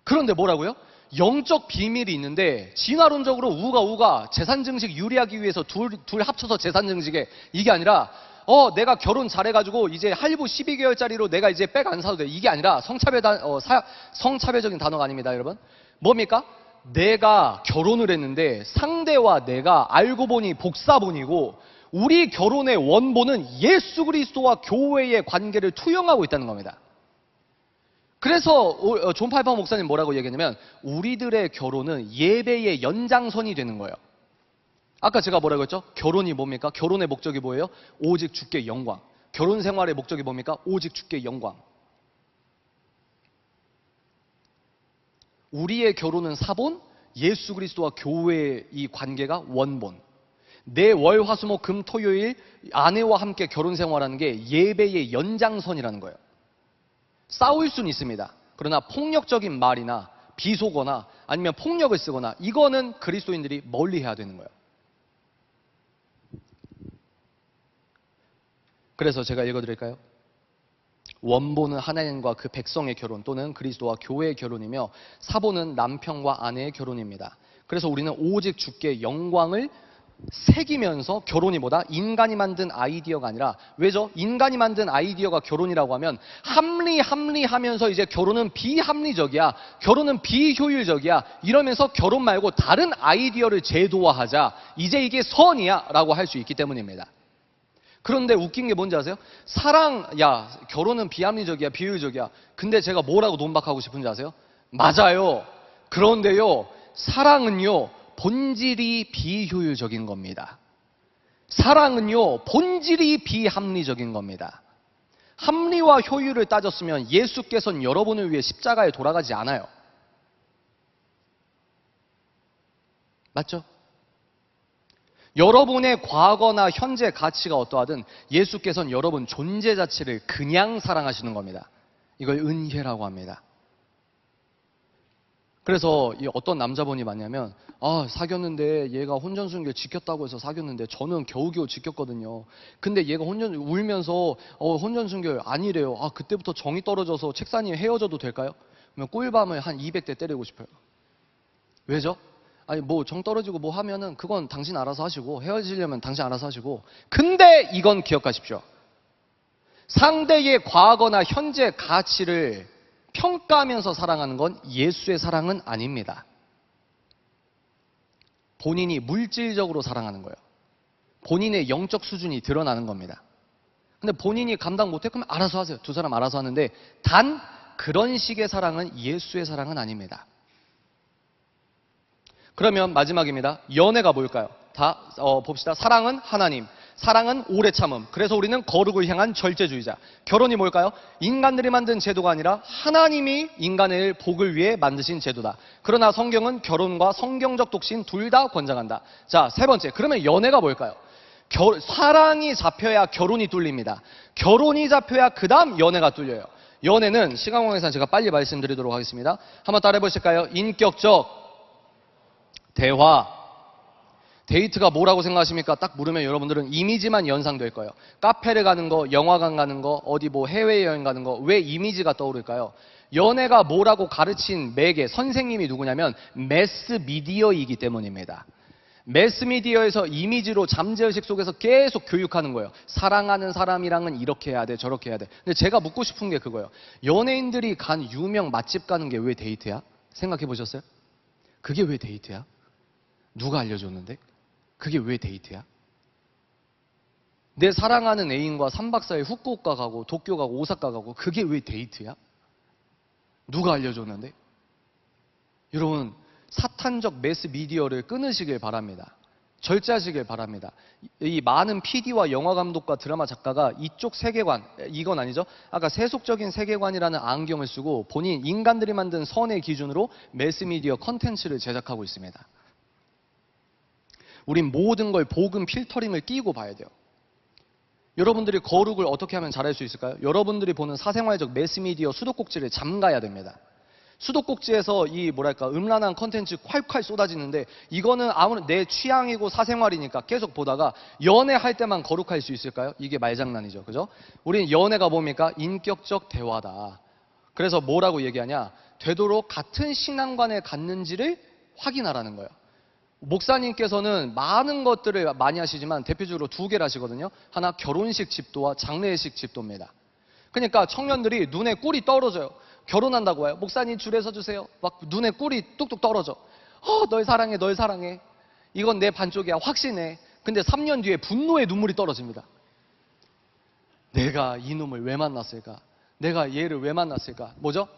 그런데 뭐라고요? 영적 비밀이 있는데 진화론적으로 우가 재산증식 유리하기 위해서 둘 합쳐서 재산증식에, 이게 아니라 내가 결혼 잘해가지고 이제 할부 12개월짜리로 내가 이제 백 안 사도 돼, 이게 아니라 성차별적인 단어가 아닙니다, 여러분. 뭡니까? 내가 결혼을 했는데 상대와 내가 알고 보니 복사본이고, 우리 결혼의 원본은 예수 그리스도와 교회의 관계를 투영하고 있다는 겁니다. 그래서 존 파이퍼 목사님 뭐라고 얘기했냐면, 우리들의 결혼은 예배의 연장선이 되는 거예요. 아까 제가 뭐라고 했죠? 결혼이 뭡니까? 결혼의 목적이 뭐예요? 오직 주께 영광. 결혼 생활의 목적이 뭡니까? 오직 주께 영광. 우리의 결혼은 사본, 예수 그리스도와 교회의 이 관계가 원본. 내 월, 화, 수, 목, 금, 토, 요일 아내와 함께 결혼 생활하는 게 예배의 연장선이라는 거예요. 싸울 수는 있습니다. 그러나 폭력적인 말이나 비속어나 아니면 폭력을 쓰거나, 이거는 그리스도인들이 멀리 해야 되는 거예요. 그래서 제가 읽어드릴까요? 원본은 하나님과 그 백성의 결혼 또는 그리스도와 교회의 결혼이며, 사본은 남편과 아내의 결혼입니다. 그래서 우리는 오직 주께 영광을 새기면서, 결혼이 뭐다? 인간이 만든 아이디어가 아니라, 왜죠? 인간이 만든 아이디어가 결혼이라고 하면 합리하면서 이제 결혼은 비합리적이야, 결혼은 비효율적이야 이러면서 결혼 말고 다른 아이디어를 제도화하자, 이제 이게 선이야 라고 할 수 있기 때문입니다. 그런데 웃긴 게 뭔지 아세요? 결혼은 비합리적이야, 비효율적이야. 근데 제가 뭐라고 논박하고 싶은지 아세요? 맞아요. 그런데요, 사랑은요, 본질이 비효율적인 겁니다. 사랑은요, 본질이 비합리적인 겁니다. 합리와 효율을 따졌으면 예수께서는 여러분을 위해 십자가에 돌아가지 않아요. 맞죠? 여러분의 과거나 현재 가치가 어떠하든 예수께서는 여러분 존재 자체를 그냥 사랑하시는 겁니다. 이걸 은혜라고 합니다. 그래서 어떤 남자분이 많냐면, 사귀었는데 얘가 혼전순결 지켰다고 해서 사귀었는데 저는 겨우겨우 지켰거든요. 근데 얘가 울면서 혼전순결 아니래요. 그때부터 정이 떨어져서 책상에 헤어져도 될까요? 그러면 꿀밤을 한 200대 때리고 싶어요. 왜죠? 정 떨어지고 뭐 하면은 그건 당신 알아서 하시고, 헤어지려면 당신 알아서 하시고. 근데 이건 기억하십시오. 상대의 과거나 현재 가치를 평가하면서 사랑하는 건 예수의 사랑은 아닙니다. 본인이 물질적으로 사랑하는 거예요. 본인의 영적 수준이 드러나는 겁니다. 근데 본인이 감당 못해? 그러면 알아서 하세요. 두 사람 알아서 하는데, 단 그런 식의 사랑은 예수의 사랑은 아닙니다. 그러면 마지막입니다. 연애가 뭘까요? 봅시다. 사랑은 하나님, 사랑은 오래 참음. 그래서 우리는 거룩을 향한 절제주의자. 결혼이 뭘까요? 인간들이 만든 제도가 아니라 하나님이 인간의 복을 위해 만드신 제도다. 그러나 성경은 결혼과 성경적 독신 둘 다 권장한다. 자, 세 번째. 그러면 연애가 뭘까요? 사랑이 잡혀야 결혼이 뚫립니다. 결혼이 잡혀야 그 다음 연애가 뚫려요. 연애는 시간 관계상 제가 빨리 말씀드리도록 하겠습니다. 한번 따라해 보실까요? 인격적 대화. 데이트가 뭐라고 생각하십니까? 딱 물으면 여러분들은 이미지만 연상될 거예요. 카페를 가는 거, 영화관 가는 거, 어디 해외여행 가는 거, 왜 이미지가 떠오를까요? 연애가 뭐라고 가르친 매개, 선생님이 누구냐면 매스미디어이기 때문입니다. 매스미디어에서 이미지로 잠재의식 속에서 계속 교육하는 거예요. 사랑하는 사람이랑은 이렇게 해야 돼, 저렇게 해야 돼. 근데 제가 묻고 싶은 게 그거예요. 연예인들이 간 유명 맛집 가는 게 왜 데이트야? 생각해 보셨어요? 그게 왜 데이트야? 누가 알려줬는데? 그게 왜 데이트야? 내 사랑하는 애인과 3박 4일 후쿠오카 가고 도쿄 가고 오사카 가고, 그게 왜 데이트야? 누가 알려줬는데? 여러분, 사탄적 매스미디어를 끊으시길 바랍니다. 절제하시길 바랍니다. 이 많은 PD와 영화 감독과 드라마 작가가 이쪽 세계관, 이건 아니죠? 아까 세속적인 세계관이라는 안경을 쓰고 본인 인간들이 만든 선의 기준으로 매스미디어 컨텐츠를 제작하고 있습니다. 우린 모든 걸 복음 필터링을 끼고 봐야 돼요. 여러분들이 거룩을 어떻게 하면 잘할 수 있을까요? 여러분들이 보는 사생활적 매스미디어 수도꼭지를 잠가야 됩니다. 수도꼭지에서 이 음란한 컨텐츠 콸콸 쏟아지는데 이거는 아무런 내 취향이고 사생활이니까 계속 보다가 연애할 때만 거룩할 수 있을까요? 이게 말장난이죠. 그죠? 우리는 연애가 뭡니까? 인격적 대화다. 그래서 뭐라고 얘기하냐? 되도록 같은 신앙관을 갖는지를 확인하라는 거예요. 목사님께서는 많은 것들을 많이 하시지만 대표적으로 두 개를 하시거든요. 하나 결혼식 집도와 장례식 집도입니다. 그러니까 청년들이 눈에 꿀이 떨어져요. 결혼한다고 해요. 목사님 줄에 서주세요. 막 눈에 꿀이 뚝뚝 떨어져. 널 사랑해, 널 사랑해. 이건 내 반쪽이야. 확신해. 근데 3년 뒤에 분노의 눈물이 떨어집니다. 내가 이놈을 왜 만났을까? 내가 얘를 왜 만났을까? 뭐죠?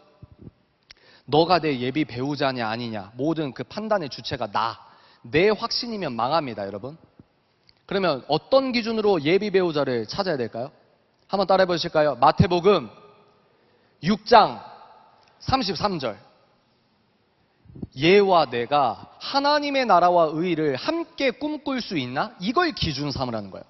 너가 내 예비 배우자냐 아니냐. 모든 그 판단의 주체가 내 확신이면 망합니다, 여러분. 그러면 어떤 기준으로 예비 배우자를 찾아야 될까요? 한번 따라해 보실까요? 마태복음 6장 33절. 얘와 내가 하나님의 나라와 의를 함께 꿈꿀 수 있나? 이걸 기준 삼으라는 거예요.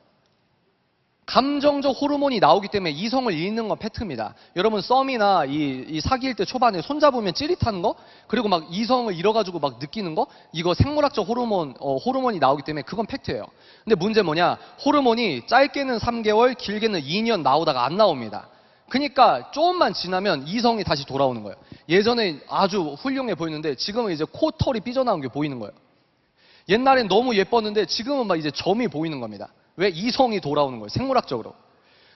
감정적 호르몬이 나오기 때문에 이성을 잃는 건 팩트입니다. 여러분 썸이나 이 사귈 때 초반에 손잡으면 찌릿하는 거, 그리고 막 이성을 잃어가지고 막 느끼는 거, 이거 생물학적 호르몬이 나오기 때문에 그건 팩트예요. 근데 문제 뭐냐? 호르몬이 짧게는 3개월, 길게는 2년 나오다가 안 나옵니다. 그러니까 조금만 지나면 이성이 다시 돌아오는 거예요. 예전에 아주 훌륭해 보이는데 지금은 이제 코털이 삐져나온 게 보이는 거예요. 옛날엔 너무 예뻤는데 지금은 막 이제 점이 보이는 겁니다. 왜? 이성이 돌아오는 거예요. 생물학적으로.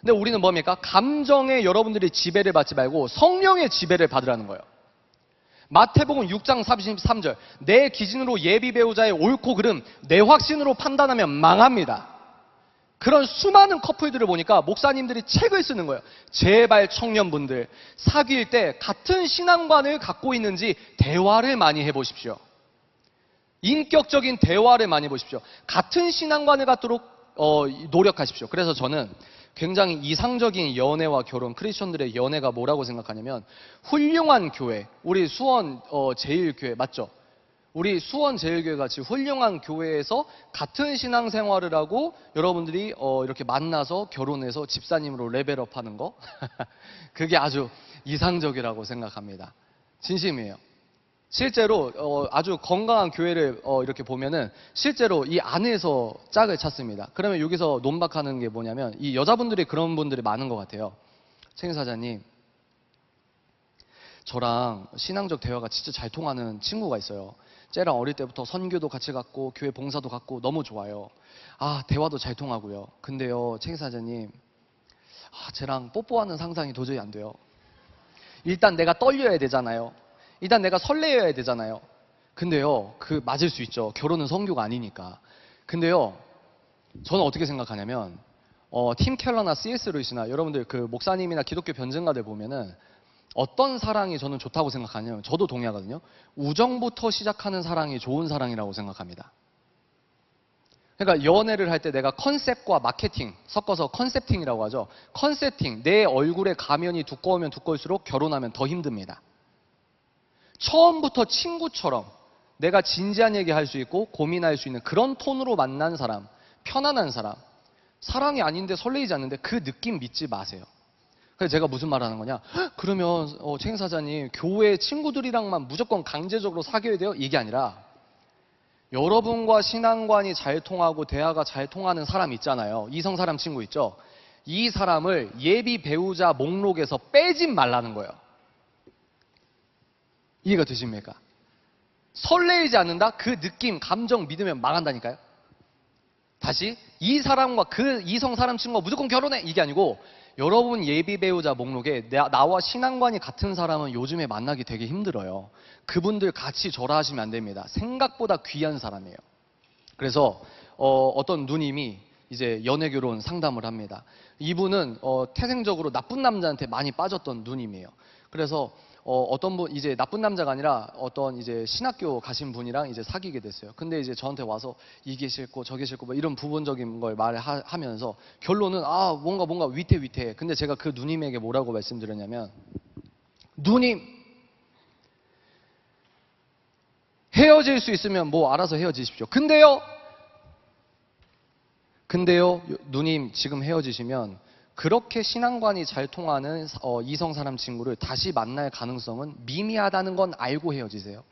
근데 우리는 뭡니까? 감정에 여러분들이 지배를 받지 말고 성령의 지배를 받으라는 거예요. 마태복음 6장 33절. 내 기준으로 예비 배우자의 옳고 그름, 내 확신으로 판단하면 망합니다. 그런 수많은 커플들을 보니까 목사님들이 책을 쓰는 거예요. 제발 청년분들, 사귈 때 같은 신앙관을 갖고 있는지 대화를 많이 해보십시오. 인격적인 대화를 많이 해보십시오. 같은 신앙관을 갖도록 노력하십시오. 그래서 저는 굉장히 이상적인 연애와 결혼, 크리스천들의 연애가 뭐라고 생각하냐면 훌륭한 교회, 우리 수원 제일교회 맞죠? 우리 수원 제일교회 같이 훌륭한 교회에서 같은 신앙생활을 하고 여러분들이 이렇게 만나서 결혼해서 집사님으로 레벨업하는 거 그게 아주 이상적이라고 생각합니다. 진심이에요. 실제로 아주 건강한 교회를 이렇게 보면은 실제로 이 안에서 짝을 찾습니다. 그러면 여기서 논박하는 게 뭐냐면 이 여자분들이 그런 분들이 많은 것 같아요. 최 사장님, 저랑 신앙적 대화가 진짜 잘 통하는 친구가 있어요. 쟤랑 어릴 때부터 선교도 같이 갔고 교회 봉사도 갔고 너무 좋아요. 대화도 잘 통하고요. 근데요, 최 사장님, 쟤랑 뽀뽀하는 상상이 도저히 안 돼요. 일단 내가 떨려야 되잖아요. 일단 내가 설레어야 되잖아요. 근데요, 맞을 수 있죠. 결혼은 선교가 아니니까. 근데요, 저는 어떻게 생각하냐면 팀 켈러나 C.S. 루이스나 여러분들 그 목사님이나 기독교 변증가들 보면은 어떤 사랑이 저는 좋다고 생각하냐면, 저도 동의하거든요. 우정부터 시작하는 사랑이 좋은 사랑이라고 생각합니다. 그러니까 연애를 할 때 내가 컨셉과 마케팅 섞어서 컨셉팅이라고 하죠. 컨셉팅, 내 얼굴의 가면이 두꺼우면 두꺼울수록 결혼하면 더 힘듭니다. 처음부터 친구처럼 내가 진지한 얘기 할 수 있고 고민할 수 있는 그런 톤으로 만난 사람, 편안한 사람, 사랑이 아닌데 설레이지 않는데 그 느낌 믿지 마세요. 그래서 제가 무슨 말 하는 거냐? 그러면 최 행사자님, 교회 친구들이랑만 무조건 강제적으로 사귀어야 돼요? 이게 아니라 여러분과 신앙관이 잘 통하고 대화가 잘 통하는 사람 있잖아요. 이성 사람 친구 있죠? 이 사람을 예비 배우자 목록에서 빼지 말라는 거예요. 이해가 되십니까? 설레이지 않는다? 그 느낌, 감정 믿으면 망한다니까요. 다시, 이 사람과 그 이성 사람 친구가 무조건 결혼해! 이게 아니고 여러분 예비 배우자 목록에 나와 신앙관이 같은 사람은 요즘에 만나기 되게 힘들어요. 그분들 같이 절하하시면 안 됩니다. 생각보다 귀한 사람이에요. 그래서 어떤 누님이 이제 연애 결혼 상담을 합니다. 이분은 태생적으로 나쁜 남자한테 많이 빠졌던 누님이에요. 그래서 어떤 분, 이제 나쁜 남자가 아니라 어떤 이제 신학교 가신 분이랑 이제 사귀게 됐어요. 근데 이제 저한테 와서 이게 싫고 저게 싫고 뭐 이런 부분적인 걸 말하면서 결론은 뭔가 위태위태. 근데 제가 그 누님에게 뭐라고 말씀드렸냐면, 누님, 헤어질 수 있으면 뭐 알아서 헤어지십시오. 근데요, 근데요, 누님 지금 헤어지시면 그렇게 신앙관이 잘 통하는 이성 사람 친구를 다시 만날 가능성은 미미하다는 건 알고 헤어지세요.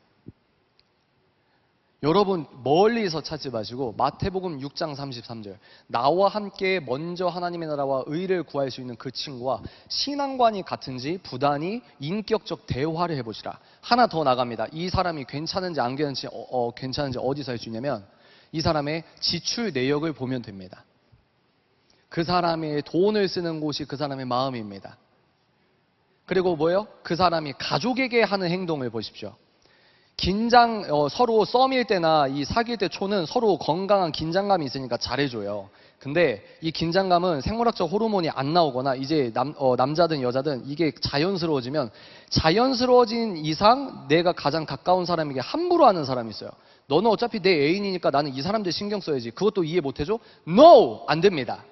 여러분 멀리서 찾지 마시고 마태복음 6장 33절 나와 함께 먼저 하나님의 나라와 의를 구할 수 있는 그 친구와 신앙관이 같은지 부단히 인격적 대화를 해보시라. 하나 더 나갑니다. 이 사람이 괜찮은지 안 괜찮은지 어디서 알 수 있냐면 이 사람의 지출 내역을 보면 됩니다. 그 사람의 돈을 쓰는 곳이 그 사람의 마음입니다. 그리고 뭐예요? 그 사람이 가족에게 하는 행동을 보십시오. 서로 썸일 때나 이 사귈 때 초는 서로 건강한 긴장감이 있으니까 잘해줘요. 근데 이 긴장감은 생물학적 호르몬이 안 나오거나 이제 남자든 여자든 이게 자연스러워진 이상 내가 가장 가까운 사람에게 함부로 하는 사람이 있어요. 너는 어차피 내 애인이니까 나는 이 사람들 신경 써야지. 그것도 이해 못 해줘? No! 안 됩니다.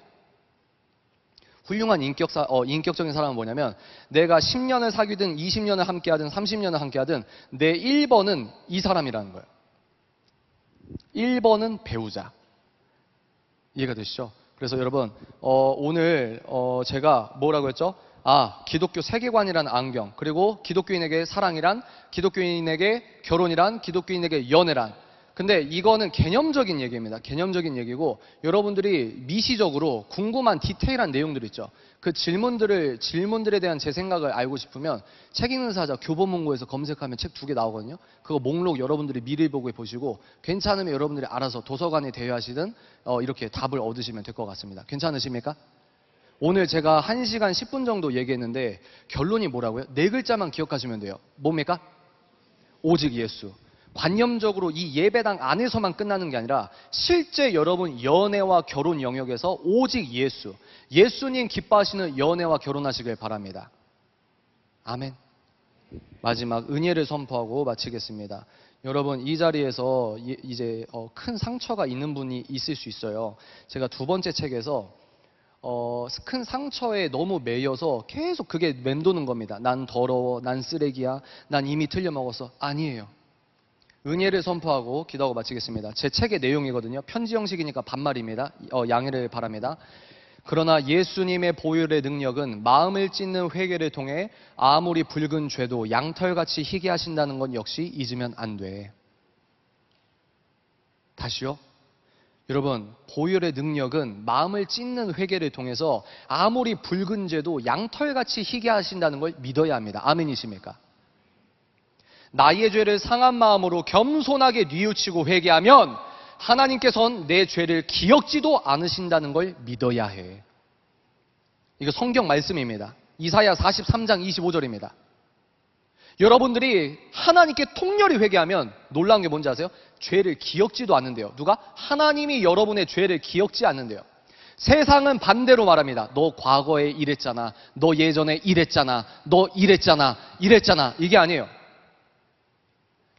훌륭한 인격적인 사람은 뭐냐면 내가 10년을 사귀든 20년을 함께하든 30년을 함께하든 내 1번은 이 사람이라는 거예요. 1번은 배우자. 이해가 되시죠? 그래서 여러분 오늘 제가 뭐라고 했죠? 기독교 세계관이란 안경, 그리고 기독교인에게 사랑이란, 기독교인에게 결혼이란, 기독교인에게 연애란. 근데 이거는 개념적인 얘기입니다. 개념적인 얘기고 여러분들이 미시적으로 궁금한 디테일한 내용들 있죠. 그 질문들에 대한 제 생각을 알고 싶으면 책 읽는 사자 교보문고에서 검색하면 책 2개 나오거든요. 그거 목록 여러분들이 미리 보고 보시고 괜찮으면 여러분들이 알아서 도서관에 대여하시든 이렇게 답을 얻으시면 될 것 같습니다. 괜찮으십니까? 오늘 제가 1시간 10분 정도 얘기했는데 결론이 뭐라고요? 4글자만 기억하시면 돼요. 뭡니까? 오직 예수. 관념적으로 이 예배당 안에서만 끝나는 게 아니라 실제 여러분 연애와 결혼 영역에서 오직 예수, 예수님 기뻐하시는 연애와 결혼하시길 바랍니다. 아멘. 마지막 은혜를 선포하고 마치겠습니다. 여러분 이 자리에서 이제 큰 상처가 있는 분이 있을 수 있어요. 제가 2번째 책에서 큰 상처에 너무 매여서 계속 그게 맴도는 겁니다. 난 더러워, 난 쓰레기야, 난 이미 틀려먹었어. 아니에요. 은혜를 선포하고 기도하고 마치겠습니다. 제 책의 내용이거든요. 편지 형식이니까 반말입니다. 양해를 바랍니다. 그러나 예수님의 보혈의 능력은 마음을 찢는 회개를 통해 아무리 붉은 죄도 양털같이 희게 하신다는 건 역시 잊으면 안 돼. 다시요. 여러분, 보혈의 능력은 마음을 찢는 회개를 통해서 아무리 붉은 죄도 양털같이 희게 하신다는 걸 믿어야 합니다. 아멘이십니까? 나의 죄를 상한 마음으로 겸손하게 뉘우치고 회개하면 하나님께서는 내 죄를 기억지도 않으신다는 걸 믿어야 해. 이거 성경 말씀입니다. 이사야 43장 25절입니다. 여러분들이 하나님께 통렬히 회개하면 놀라운 게 뭔지 아세요? 죄를 기억지도 않는데요. 누가? 하나님이 여러분의 죄를 기억지 않는데요. 세상은 반대로 말합니다. 너 과거에 이랬잖아. 너 예전에 이랬잖아. 너 이랬잖아. 이게 아니에요.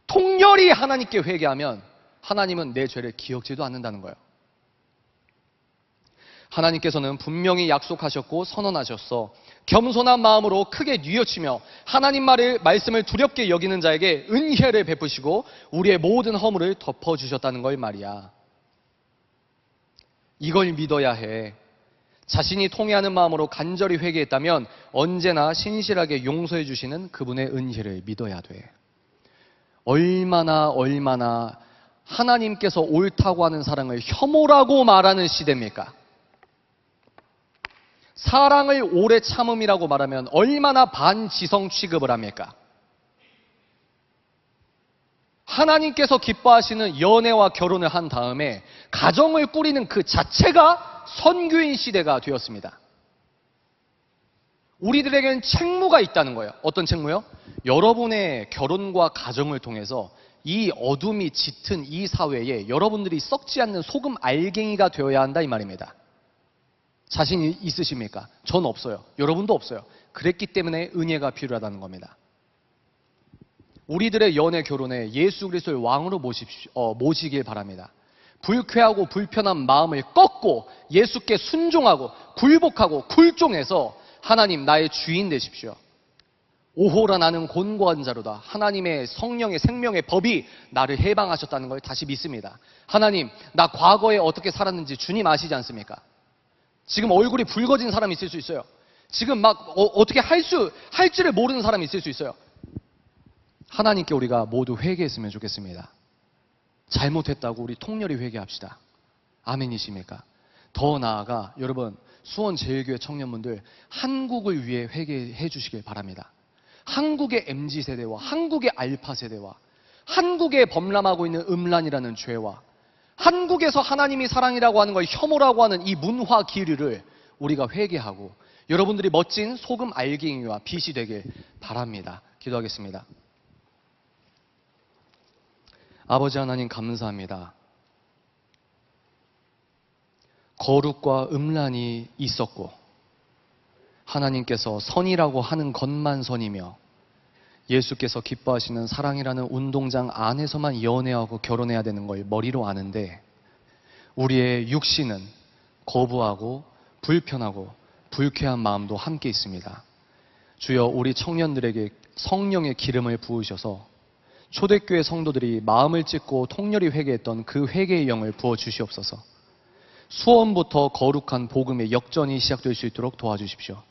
통렬히 하나님께 회개하면 하나님은 내 죄를 기억지도 않는다는 거예요. 하나님께서는 분명히 약속하셨고 선언하셨어. 겸손한 마음으로 크게 뉘우치며 하나님 말씀을 두렵게 여기는 자에게 은혜를 베푸시고 우리의 모든 허물을 덮어주셨다는 걸 말이야. 이걸 믿어야 해. 자신이 통회하는 마음으로 간절히 회개했다면 언제나 신실하게 용서해 주시는 그분의 은혜를 믿어야 돼. 얼마나 하나님께서 옳다고 하는 사랑을 혐오라고 말하는 시대입니까? 사랑을 오래 참음이라고 말하면 얼마나 반지성 취급을 합니까? 하나님께서 기뻐하시는 연애와 결혼을 한 다음에 가정을 꾸리는 그 자체가 선교인 시대가 되었습니다. 우리들에게는 책무가 있다는 거예요. 어떤 책무요? 여러분의 결혼과 가정을 통해서 이 어둠이 짙은 이 사회에 여러분들이 썩지 않는 소금 알갱이가 되어야 한다 이 말입니다. 자신 있으십니까? 전 없어요. 여러분도 없어요. 그랬기 때문에 은혜가 필요하다는 겁니다. 우리들의 연애 결혼에 예수 그리스도를 왕으로 모시길 바랍니다. 불쾌하고 불편한 마음을 꺾고 예수께 순종하고 굴복하고 굴종해서 하나님 나의 주인 되십시오. 오호라 나는 곤고한 자로다. 하나님의 성령의 생명의 법이 나를 해방하셨다는 걸 다시 믿습니다. 하나님, 나 과거에 어떻게 살았는지 주님 아시지 않습니까? 지금 얼굴이 붉어진 사람이 있을 수 있어요. 지금 막 어떻게 할지를 모르는 사람이 있을 수 있어요. 하나님께 우리가 모두 회개했으면 좋겠습니다. 잘못했다고 우리 통렬히 회개합시다. 아멘이십니까? 더 나아가 여러분, 수원제일교회 청년분들 한국을 위해 회개해 주시길 바랍니다. 한국의 MZ세대와 한국의 알파세대와 한국에 범람하고 있는 음란이라는 죄와 한국에서 하나님이 사랑이라고 하는 걸 혐오라고 하는 이 문화 기류를 우리가 회개하고 여러분들이 멋진 소금 알갱이와 빛이 되길 바랍니다. 기도하겠습니다. 아버지 하나님 감사합니다. 거룩과 음란이 있었고 하나님께서 선이라고 하는 것만 선이며 예수께서 기뻐하시는 사랑이라는 운동장 안에서만 연애하고 결혼해야 되는 걸 머리로 아는데 우리의 육신은 거부하고 불편하고 불쾌한 마음도 함께 있습니다. 주여 우리 청년들에게 성령의 기름을 부으셔서 초대교회 성도들이 마음을 찢고 통렬히 회개했던 그 회개의 영을 부어주시옵소서. 수원부터 거룩한 복음의 역전이 시작될 수 있도록 도와주십시오.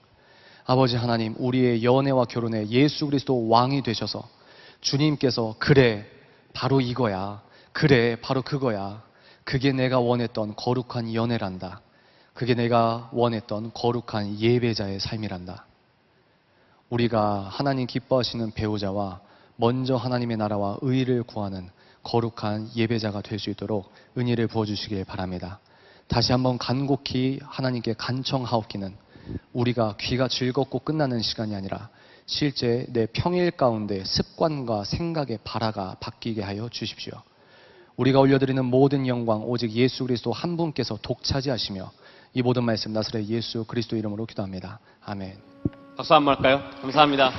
아버지 하나님, 우리의 연애와 결혼에 예수 그리스도 왕이 되셔서 주님께서 그래 바로 이거야, 그래 바로 그거야, 그게 내가 원했던 거룩한 연애란다, 그게 내가 원했던 거룩한 예배자의 삶이란다. 우리가 하나님 기뻐하시는 배우자와 먼저 하나님의 나라와 의를 구하는 거룩한 예배자가 될 수 있도록 은혜를 부어주시길 바랍니다. 다시 한번 간곡히 하나님께 간청하옵기는 우리가 귀가 즐겁고 끝나는 시간이 아니라 실제 내 평일 가운데 습관과 생각의 발화가 바뀌게 하여 주십시오. 우리가 올려드리는 모든 영광 오직 예수 그리스도 한 분께서 독차지하시며 이 모든 말씀 나사렛 예수 그리스도 이름으로 기도합니다. 아멘. 박수 한번 할까요? 감사합니다.